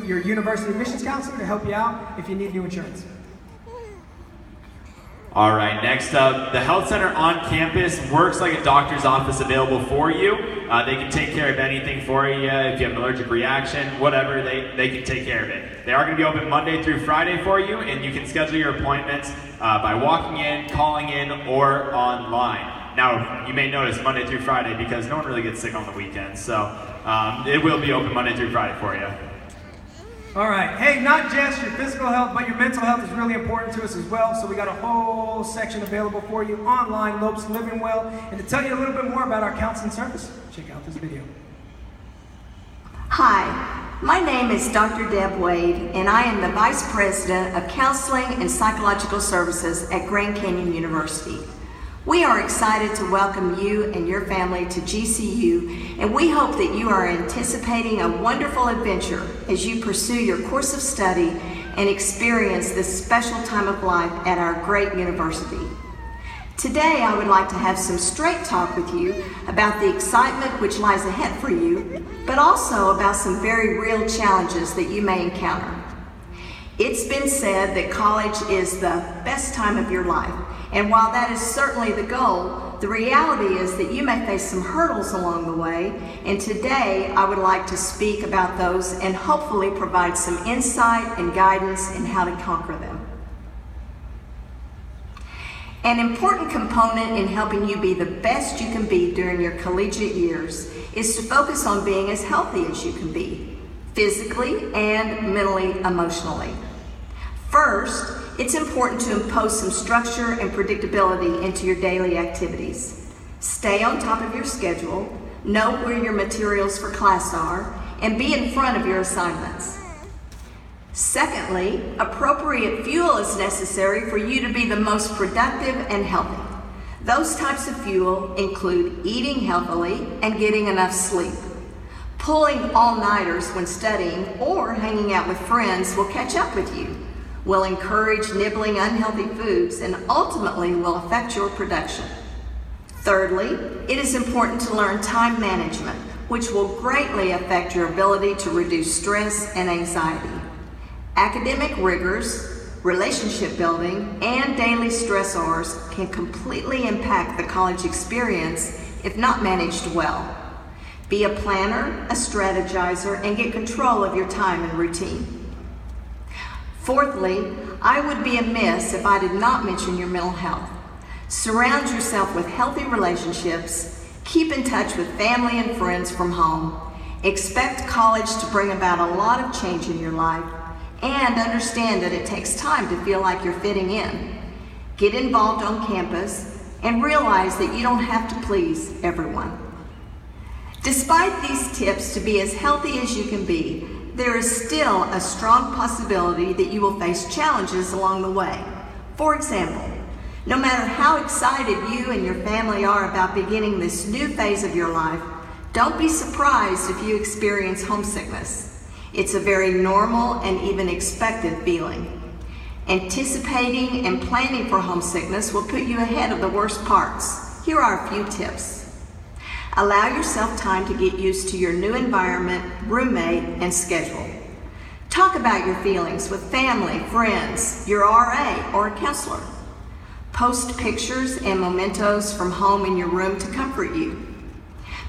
your university admissions counselor to help you out if you need new insurance. All right, next up, the health center on campus works like a doctor's office available for you. They can take care of anything for you. If you have an allergic reaction, whatever, they can take care of it. They are going to be open Monday through Friday for you, and you can schedule your appointments by walking in, calling in, or online. Now, you may notice Monday through Friday because no one really gets sick on the weekends, so it will be open Monday through Friday for you. All right, hey, not just your physical health, but your mental health is really important to us as well. So we got a whole section available for you online, Lopes Living Well. And to tell you a little bit more about our counseling service, check out this video. Hi, my name is Dr. Deb Wade, and I am the Vice President of Counseling and Psychological Services at Grand Canyon University. We are excited to welcome you and your family to GCU, and we hope that you are anticipating a wonderful adventure as you pursue your course of study and experience this special time of life at our great university. Today, I would like to have some straight talk with you about the excitement which lies ahead for you, but also about some very real challenges that you may encounter. It's been said that college is the best time of your life, and while that is certainly the goal, the reality is that you may face some hurdles along the way, and today I would like to speak about those and hopefully provide some insight and guidance in how to conquer them. An important component in helping you be the best you can be during your collegiate years is to focus on being as healthy as you can be, physically and mentally, emotionally. First, it's important to impose some structure and predictability into your daily activities. Stay on top of your schedule, know where your materials for class are, and be in front of your assignments. Secondly, appropriate fuel is necessary for you to be the most productive and healthy. Those types of fuel include eating healthily and getting enough sleep. Pulling all-nighters when studying or hanging out with friends will catch up with you, will encourage nibbling unhealthy foods, and ultimately will affect your production. Thirdly, it is important to learn time management, which will greatly affect your ability to reduce stress and anxiety. Academic rigors, relationship building, and daily stressors can completely impact the college experience if not managed well. Be a planner, a strategizer, and get control of your time and routine. Fourthly, I would be amiss if I did not mention your mental health. Surround yourself with healthy relationships, keep in touch with family and friends from home, expect college to bring about a lot of change in your life, and understand that it takes time to feel like you're fitting in. Get involved on campus and realize that you don't have to please everyone. Despite these tips to be as healthy as you can be, there is still a strong possibility that you will face challenges along the way. For example, no matter how excited you and your family are about beginning this new phase of your life, don't be surprised if you experience homesickness. It's a very normal and even expected feeling. Anticipating and planning for homesickness will put you ahead of the worst parts. Here are a few tips. Allow yourself time to get used to your new environment, roommate, and schedule. Talk about your feelings with family, friends, your RA, or a counselor. Post pictures and mementos from home in your room to comfort you.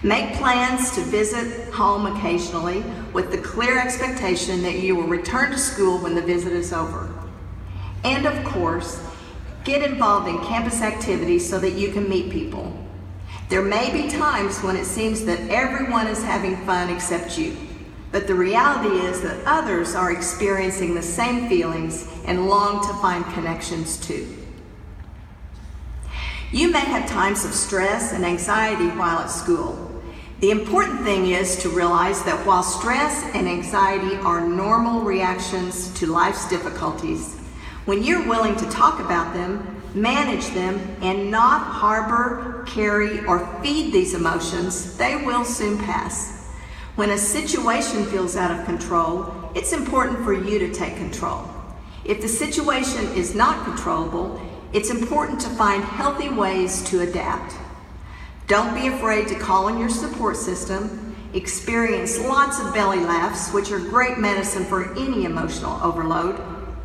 Make plans to visit home occasionally with the clear expectation that you will return to school when the visit is over. And of course, get involved in campus activities so that you can meet people. There may be times when it seems that everyone is having fun except you, but the reality is that others are experiencing the same feelings and long to find connections too. You may have times of stress and anxiety while at school. The important thing is to realize that while stress and anxiety are normal reactions to life's difficulties, when you're willing to talk about them, manage them, and not harbor, carry, or feed these emotions, they will soon pass. When a situation feels out of control, it's important for you to take control. If the situation is not controllable, it's important to find healthy ways to adapt. Don't be afraid to call on your support system. Experience lots of belly laughs, which are great medicine for any emotional overload.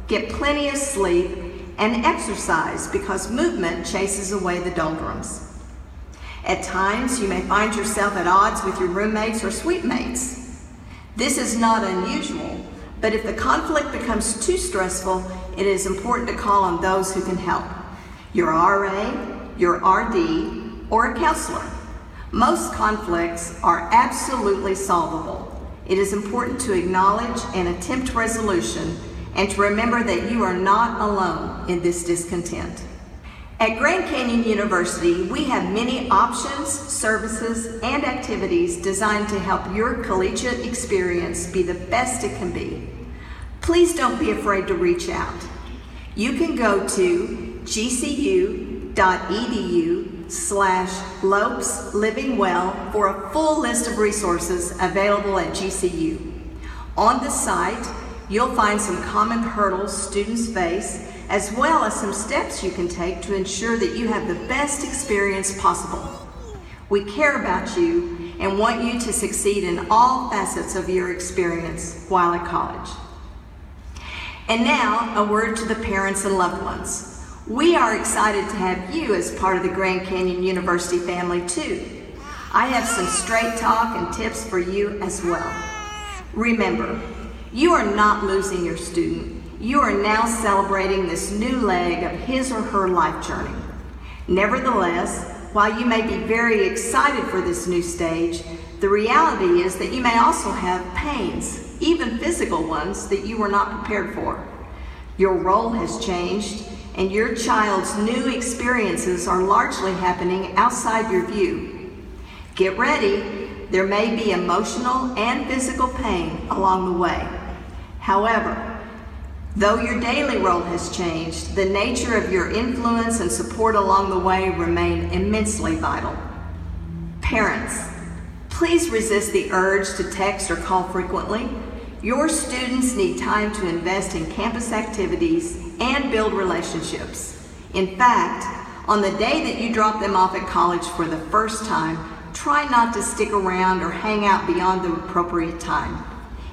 Get plenty of sleep and exercise because movement chases away the doldrums. At times, you may find yourself at odds with your roommates or suite mates. This is not unusual, but if the conflict becomes too stressful, it is important to call on those who can help. Your RA, your RD, or a counselor. Most conflicts are absolutely solvable. It is important to acknowledge and attempt resolution and to remember that you are not alone in this discontent. At Grand Canyon University, we have many options, services, and activities designed to help your collegiate experience be the best it can be. Please don't be afraid to reach out. You can go to gcu.edu/Lopes Living Well for a full list of resources available at GCU. On the site, you'll find some common hurdles students face, as well as some steps you can take to ensure that you have the best experience possible. We care about you and want you to succeed in all facets of your experience while at college. And now, a word to the parents and loved ones. We are excited to have you as part of the Grand Canyon University family too. I have some straight talk and tips for you as well. Remember, you are not losing your student. You are now celebrating this new leg of his or her life journey. Nevertheless, while you may be very excited for this new stage, the reality is that you may also have pains, even physical ones, that you were not prepared for. Your role has changed, and your child's new experiences are largely happening outside your view. Get ready, there may be emotional and physical pain along the way. However, though your daily role has changed, the nature of your influence and support along the way remain immensely vital. Parents, please resist the urge to text or call frequently. Your students need time to invest in campus activities and build relationships. In fact, on the day that you drop them off at college for the first time, try not to stick around or hang out beyond the appropriate time.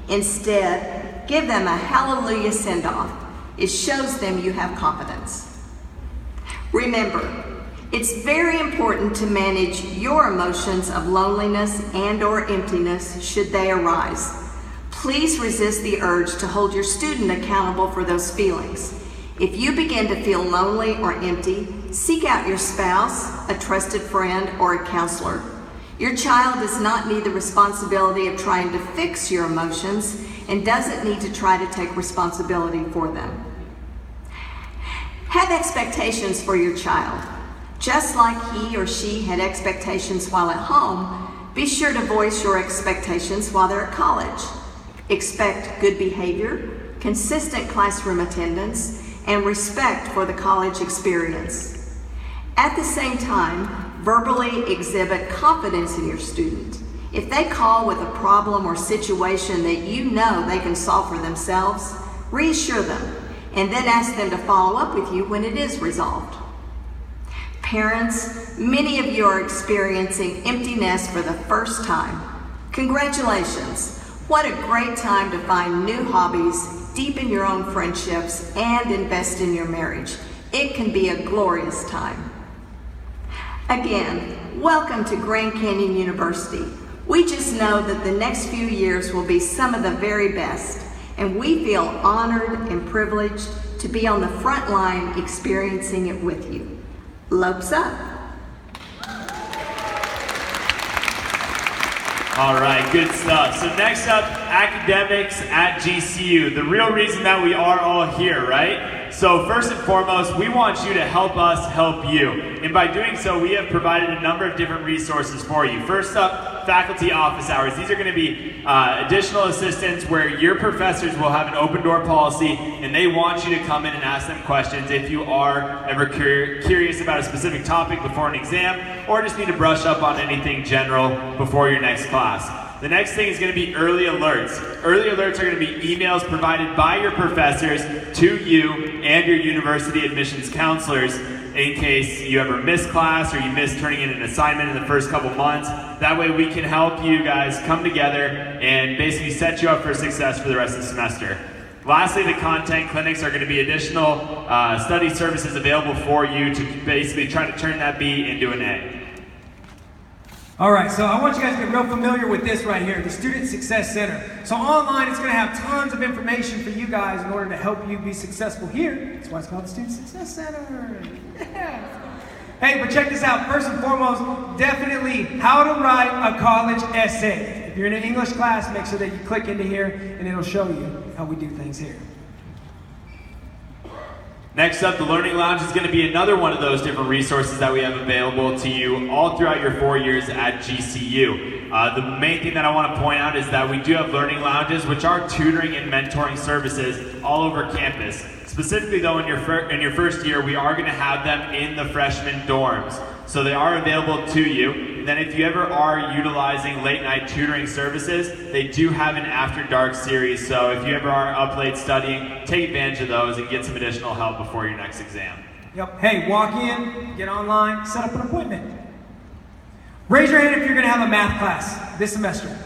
Instead, give them a hallelujah send-off. It shows them you have confidence. Remember, it's very important to manage your emotions of loneliness and/or emptiness should they arise. Please resist the urge to hold your student accountable for those feelings. If you begin to feel lonely or empty, seek out your spouse, a trusted friend, or a counselor. Your child does not need the responsibility of trying to fix your emotions and doesn't need to try to take responsibility for them. Have expectations for your child. Just like he or she had expectations while at home, be sure to voice your expectations while they're at college. Expect good behavior, consistent classroom attendance, and respect for the college experience. At the same time, verbally exhibit confidence in your student. If they call with a problem or situation that you know they can solve for themselves, reassure them and then ask them to follow up with you when it is resolved. Parents, many of you are experiencing empty nest for the first time. Congratulations. What a great time to find new hobbies, deepen your own friendships, and invest in your marriage. It can be a glorious time. Again, welcome to Grand Canyon University. We just know that the next few years will be some of the very best, and we feel honored and privileged to be on the front line experiencing it with you. Lopes up. All right, good stuff. So next up, academics at GCU. The real reason that we are all here, right? So first and foremost, we want you to help us help you. And by doing so, we have provided a number of different resources for you. First up, faculty office hours. These are going to be additional assistants where your professors will have an open door policy and they want you to come in and ask them questions if you are ever curious about a specific topic before an exam or just need to brush up on anything general before your next class. The next thing is going to be early alerts. Early alerts are going to be emails provided by your professors to you and your university admissions counselors in case you ever miss class or you miss turning in an assignment in the first couple months. That way we can help you guys come together and basically set you up for success for the rest of the semester. Lastly, the content clinics are going to be additional study services available for you to basically try to turn that B into an A. All right, so I want you guys to get real familiar with this right here, the Student Success Center. So online, it's going to have tons of information for you guys in order to help you be successful here. That's why it's called the Student Success Center. Yeah. Hey, but check this out. First and foremost, definitely how to write a college essay. If you're in an English class, make sure that you click into here, and it'll show you how we do things here. Next up, the Learning Lounge is going to be another one of those different resources that we have available to you all throughout your 4 years at GCU. The main thing that I want to point out is that we do have Learning Lounges, which are tutoring and mentoring services all over campus. Specifically though, in your first year, we are going to have them in the freshman dorms. So they are available to you. And then if you ever are utilizing late night tutoring services, they do have an after dark series. So if you ever are up late studying, take advantage of those and get some additional help before your next exam. Yep. Hey, walk in, get online, set up an appointment. Raise your hand if you're going to have a math class this semester.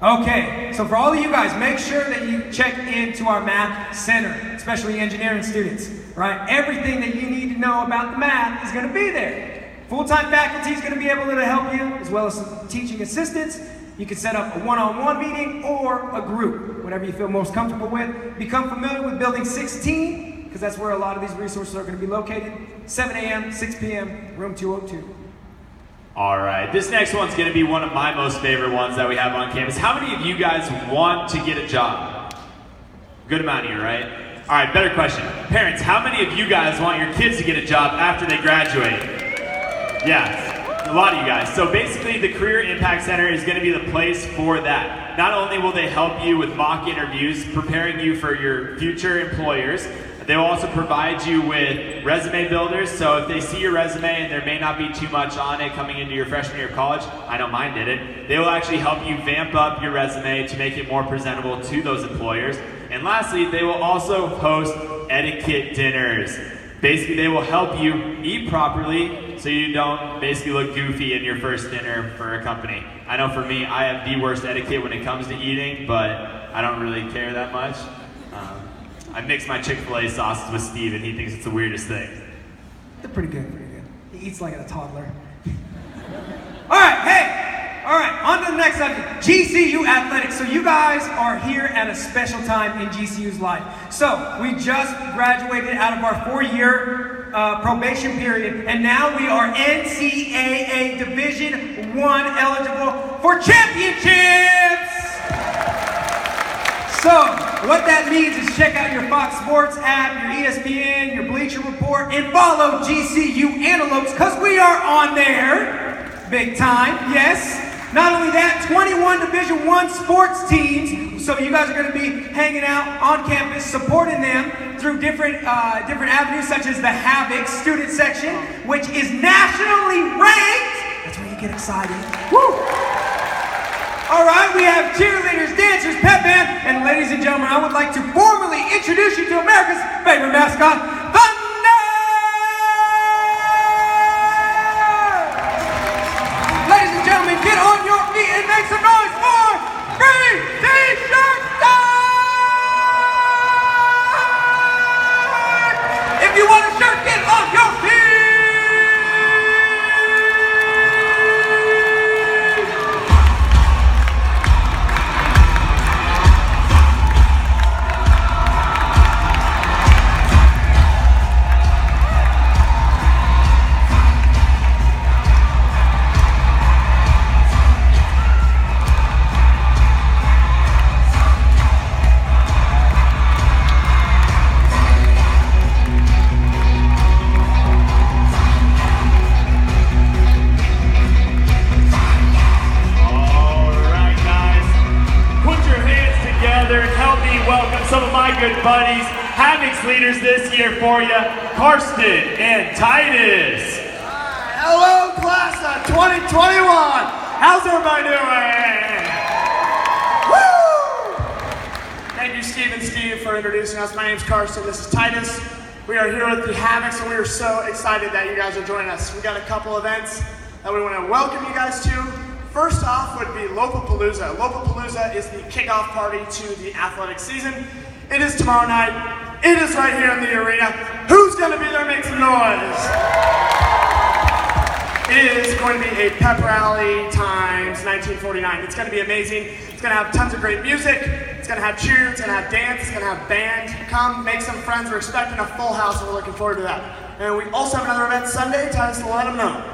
Okay, so for all of you guys, make sure that you check into our math center, especially engineering students, right? Everything that you need to know about the math is going to be there. Full-time faculty is going to be able to help you, as well as some teaching assistants. You can set up a one-on-one meeting or a group, whatever you feel most comfortable with. Become familiar with Building 16, because that's where a lot of these resources are going to be located. 7 a.m., 6 p.m., room 202. All right, this next one's going to be one of my most favorite ones that we have on campus. How many of you guys want to get a job? Good amount of you, right? All right, better question. Parents, how many of you guys want your kids to get a job after they graduate? Yeah, a lot of you guys. So basically, the Career Impact Center is going to be the place for that. Not only will they help you with mock interviews, preparing you for your future employers, they will also provide you with resume builders, so if they see your resume and there may not be too much on it coming into your freshman year of college, I know mine did it, they will actually help you vamp up your resume to make it more presentable to those employers. And lastly, they will also host etiquette dinners. Basically, they will help you eat properly so you don't basically look goofy in your first dinner for a company. I know for me, I have the worst etiquette when it comes to eating, but I don't really care that much. I mix my Chick-fil-A sauces with Steve, and he thinks it's the weirdest thing. They're pretty good, pretty good. He eats like a toddler. All right, hey! All right, on to the next subject, GCU Athletics. So you guys are here at a special time in GCU's life. So we just graduated out of our 4-year probation period, and now we are NCAA Division I eligible for championships! So, what that means is check out your Fox Sports app, your ESPN, your Bleacher Report, and follow GCU Antelopes, because we are on there. Big time, yes. Not only that, 21 Division I sports teams, so you guys are going to be hanging out on campus, supporting them through different avenues, such as the Havoc student section, which is nationally ranked. That's where you get excited. Woo! All right, we have cheerleaders, dancers, pep band, and ladies and gentlemen, I would like to formally introduce you to America's favorite mascot, Thunder! Ladies and gentlemen, get on your feet and make some noise for Free T-Shirt Time! If you want a shirt, get on your feet! Good buddies, Havoc's leaders this year for you, Karsten and Titus. Hello, class of 2021. How's everybody doing? Woo! Thank you, Steve and Steve, for introducing us. My name's Karsten. This is Titus. We are here with the Havocs, and we are so excited that you guys are joining us. We got a couple events that we want to welcome you guys to. First off would be Lopapalooza. Lopapalooza is the kickoff party to the athletic season. It is tomorrow night. It is right here in the arena. Who's going to be there? Make some noise. It is going to be a pep rally times 1949. It's going to be amazing. It's going to have tons of great music. It's going to have cheer. It's going to have dance. It's going to have band. Come, make some friends. We're expecting a full house, and we're looking forward to that. And we also have another event Sunday. Titus will let them know.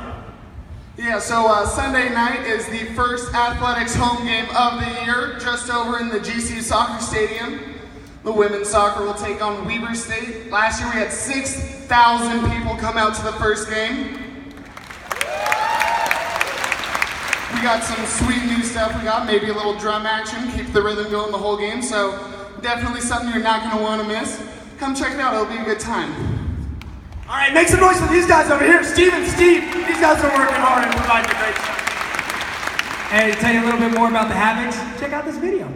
Yeah, so Sunday night is the first athletics home game of the year, just over in the GCU Soccer Stadium. The women's soccer will take on Weber State. Last year we had 6,000 people come out to the first game. We got some sweet new stuff. We got maybe a little drum action, keep the rhythm going the whole game. So definitely something you're not going to want to miss. Come check it out. It'll be a good time. All right, make some noise for these guys over here. Steve and Steve. These guys are working hard and providing a great stuff. And to tell you a little bit more about the Havocs, check out this video.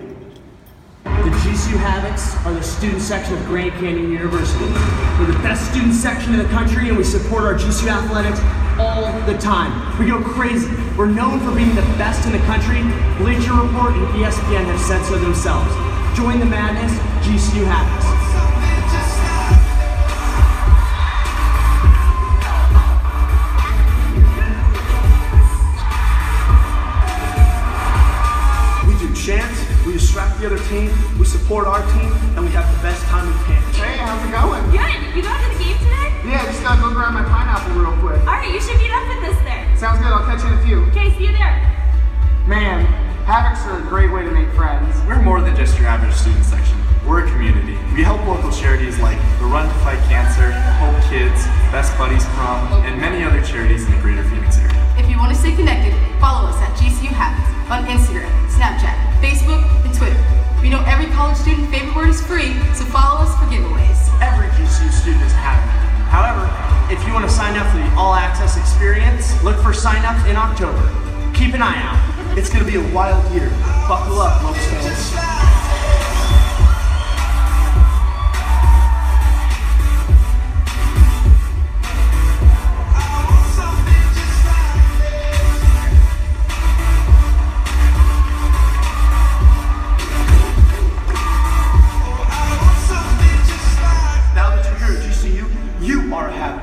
The GCU Havocs are the student section of Grand Canyon University. We're the best student section in the country, and we support our GCU athletics all the time. We go crazy. We're known for being the best in the country. Bleacher Report and ESPN have said so themselves. Join the madness, GCU Havocs. Chants, we distract the other team, we support our team, and we have the best time we can. Hey, how's it going? Good. You going to the game today? Yeah, just gotta go grab my pineapple real quick. Alright, you should meet up with us there. Sounds good, I'll catch you in a few. Okay, see you there. Man, Havocs are a great way to make friends. We're more than just your average student section. We're a community. We help local charities like the Run to Fight Cancer, Hope Kids, Best Buddies Prom, and many other charities in the greater Phoenix area. If you want to stay connected, follow us at GCU Havocs on Instagram, Snapchat, Facebook, and Twitter. We know every college student favorite word is free, so follow us for giveaways. Every GCU student is happy. However, if you want to sign up for the All Access experience, look for sign-ups in October. Keep an eye out. It's going to be a wild year. Buckle up, Lopes fans.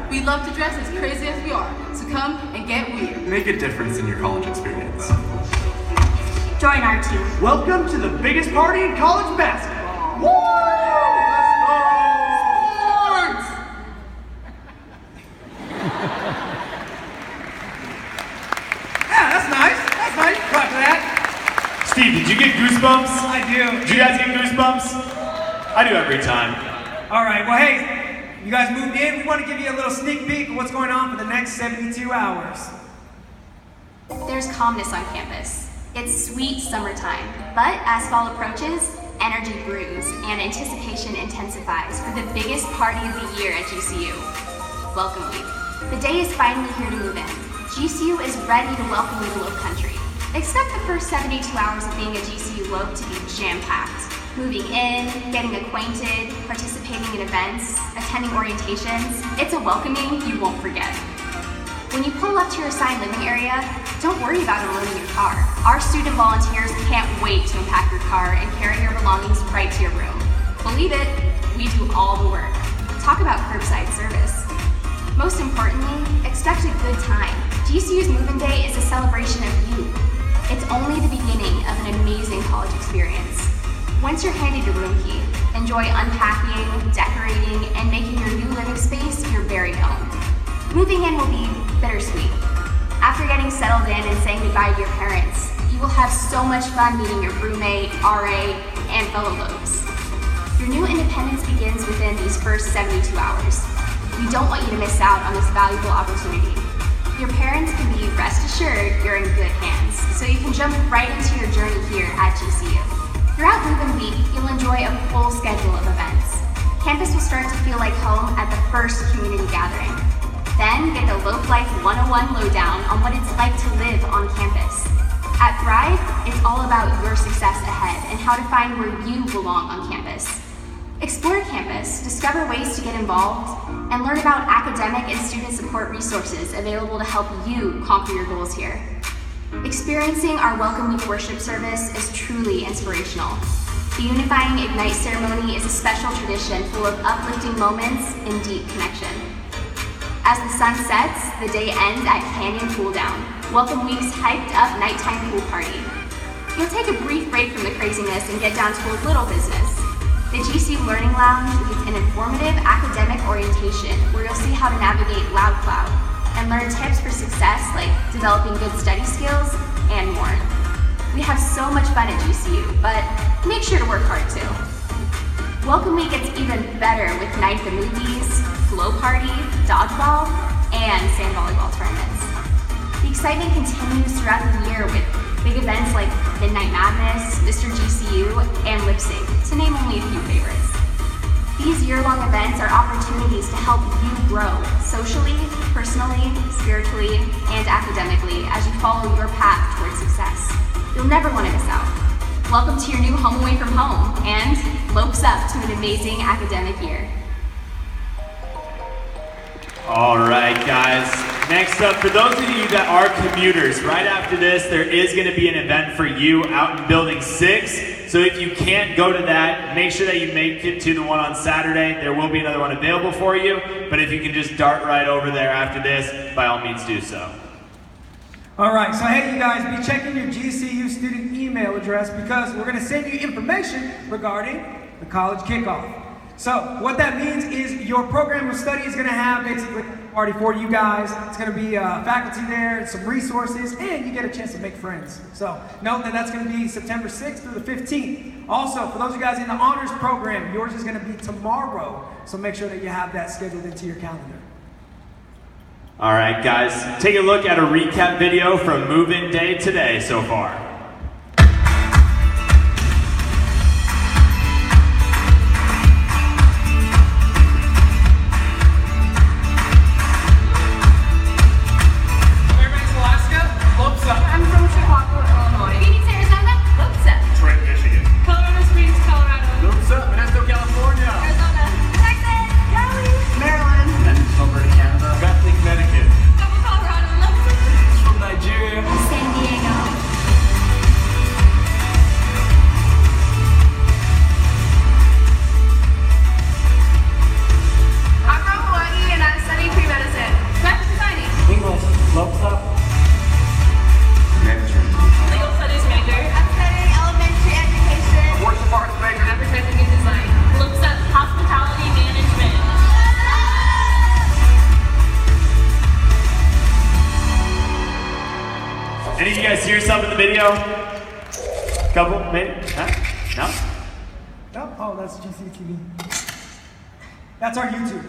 We love to dress as crazy as we are, so come and get weird. Make a difference in your college experience. Join our team. Welcome to the biggest party in college basketball. Woo! Sports! Yeah, that's nice. That's nice. Clap for that. Steve, did you get goosebumps? I do. Did you guys get goosebumps? I do every time. All right, well, hey, you guys moved in. We want to give you a little sneak peek of what's going on for the next 72 hours. There's calmness on campus. It's sweet summertime, but as fall approaches, energy brews and anticipation intensifies for the biggest party of the year at GCU, Welcome Week. The day is finally here to move in. GCU is ready to welcome you to Low Country. Expect the first 72 hours of being a GCU Low to be jam-packed. Moving in, getting acquainted, participating in events, attending orientations, it's a welcoming you won't forget. When you pull up to your assigned living area, don't worry about unloading your car. Our student volunteers can't wait to unpack your car and carry your belongings right to your room. Believe it, we do all the work. Talk about curbside service. Most importantly, expect a good time. GCU's Move-In Day is a celebration of you. It's only the beginning of an amazing college experience. Once you're handed your room key, enjoy unpacking, decorating, and making your new living space your very own. Moving in will be bittersweet. After getting settled in and saying goodbye to your parents, you will have so much fun meeting your roommate, RA, and fellow Lopes. Your new independence begins within these first 72 hours. We don't want you to miss out on this valuable opportunity. Your parents can be rest assured you're in good hands, so you can jump right into your journey here at GCU. Throughout Move-In Week, you'll enjoy a full schedule of events. Campus will start to feel like home at the first community gathering. Then get the Lope Life 101 lowdown on what it's like to live on campus. At Thrive, it's all about your success ahead and how to find where you belong on campus. Explore campus, discover ways to get involved, and learn about academic and student support resources available to help you conquer your goals here. Experiencing our Welcome Week worship service is truly inspirational. The unifying Ignite ceremony is a special tradition full of uplifting moments and deep connection. As the sun sets, the day ends at Canyon Cool Down, Welcome Week's hyped up nighttime pool party. You'll take a brief break from the craziness and get down to a little business. The GCU Learning Lounge leads an informative academic orientation where you'll see how to navigate Loud Cloud and learn tips for success like developing good study skills and more. We have so much fun at GCU, but make sure to work hard too. Welcome Week gets even better with Night at the Movies, Glow Party, Dodgeball, and Sand Volleyball tournaments. The excitement continues throughout the year with big events like Midnight Madness, Mr. GCU, and Lip Sync, to name only a few favorites. These year-long events are opportunities to help you grow socially, personally, spiritually, and academically as you follow your path towards success. You'll never want to miss out. Welcome to your new home away from home, and lopes up to an amazing academic year. All right, guys. Next up, for those of you that are commuters, right after this, there is going to be an event for you out in Building 6. So if you can't go to that, make sure that you make it to the one on Saturday. There will be another one available for you. But if you can just dart right over there after this, by all means do so. All right, so hey, you guys, be checking your GCU student email address because we're going to send you information regarding the college kickoff. So what that means is your program of study is going to have basically a party for you guys. It's going to be faculty there, some resources, and you get a chance to make friends. So note that that's going to be September 6th through the 15th. Also, for those of you guys in the honors program, yours is going to be tomorrow. So make sure that you have that scheduled into your calendar. All right, guys, take a look at a recap video from move-in day today so far. I'm from Chicago, Illinois. Phoenix, Arizona. Lopes up. Detroit, Michigan. Colorado Springs, Colorado. Lopes up, Modesto, California. Arizona. Texas. Cali. Maryland. Alberta, Canada. Bethany, Connecticut. Double Colorado. Lopes up. From Nigeria. San Diego. I'm from Hawaii and I'm studying pre-medicine. Graphic designing. English. Lopes up. Legal studies major. I'm studying elementary education. Worship arts major. Advertising and design. Looks up hospitality management. Any of you guys see yourself in the video? Couple, maybe? Huh? No? No? Oh, that's GCTV. That's our YouTube.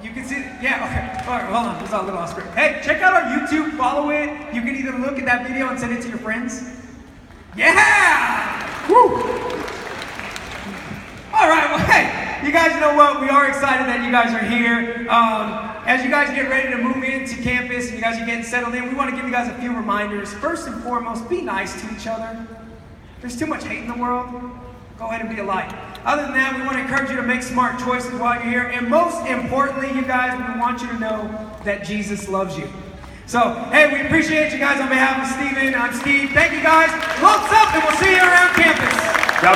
You can see, yeah, okay. All right, hold on, this is a little off script. Hey, check out our YouTube, follow it. You can either look at that video and send it to your friends. Yeah! Woo! All right, well, hey, you guys know what? We are excited that you guys are here. As you guys get ready to move into campus and you guys are getting settled in, we want to give you guys a few reminders. First and foremost, be nice to each other. There's too much hate in the world. Go ahead and be a light. Other than that, we want to encourage you to make smart choices while you're here. And most importantly, you guys, we want you to know that Jesus loves you. So, hey, we appreciate you guys on behalf of Steven. I'm Steve. Thank you guys. Lopes up, and we'll see you around campus.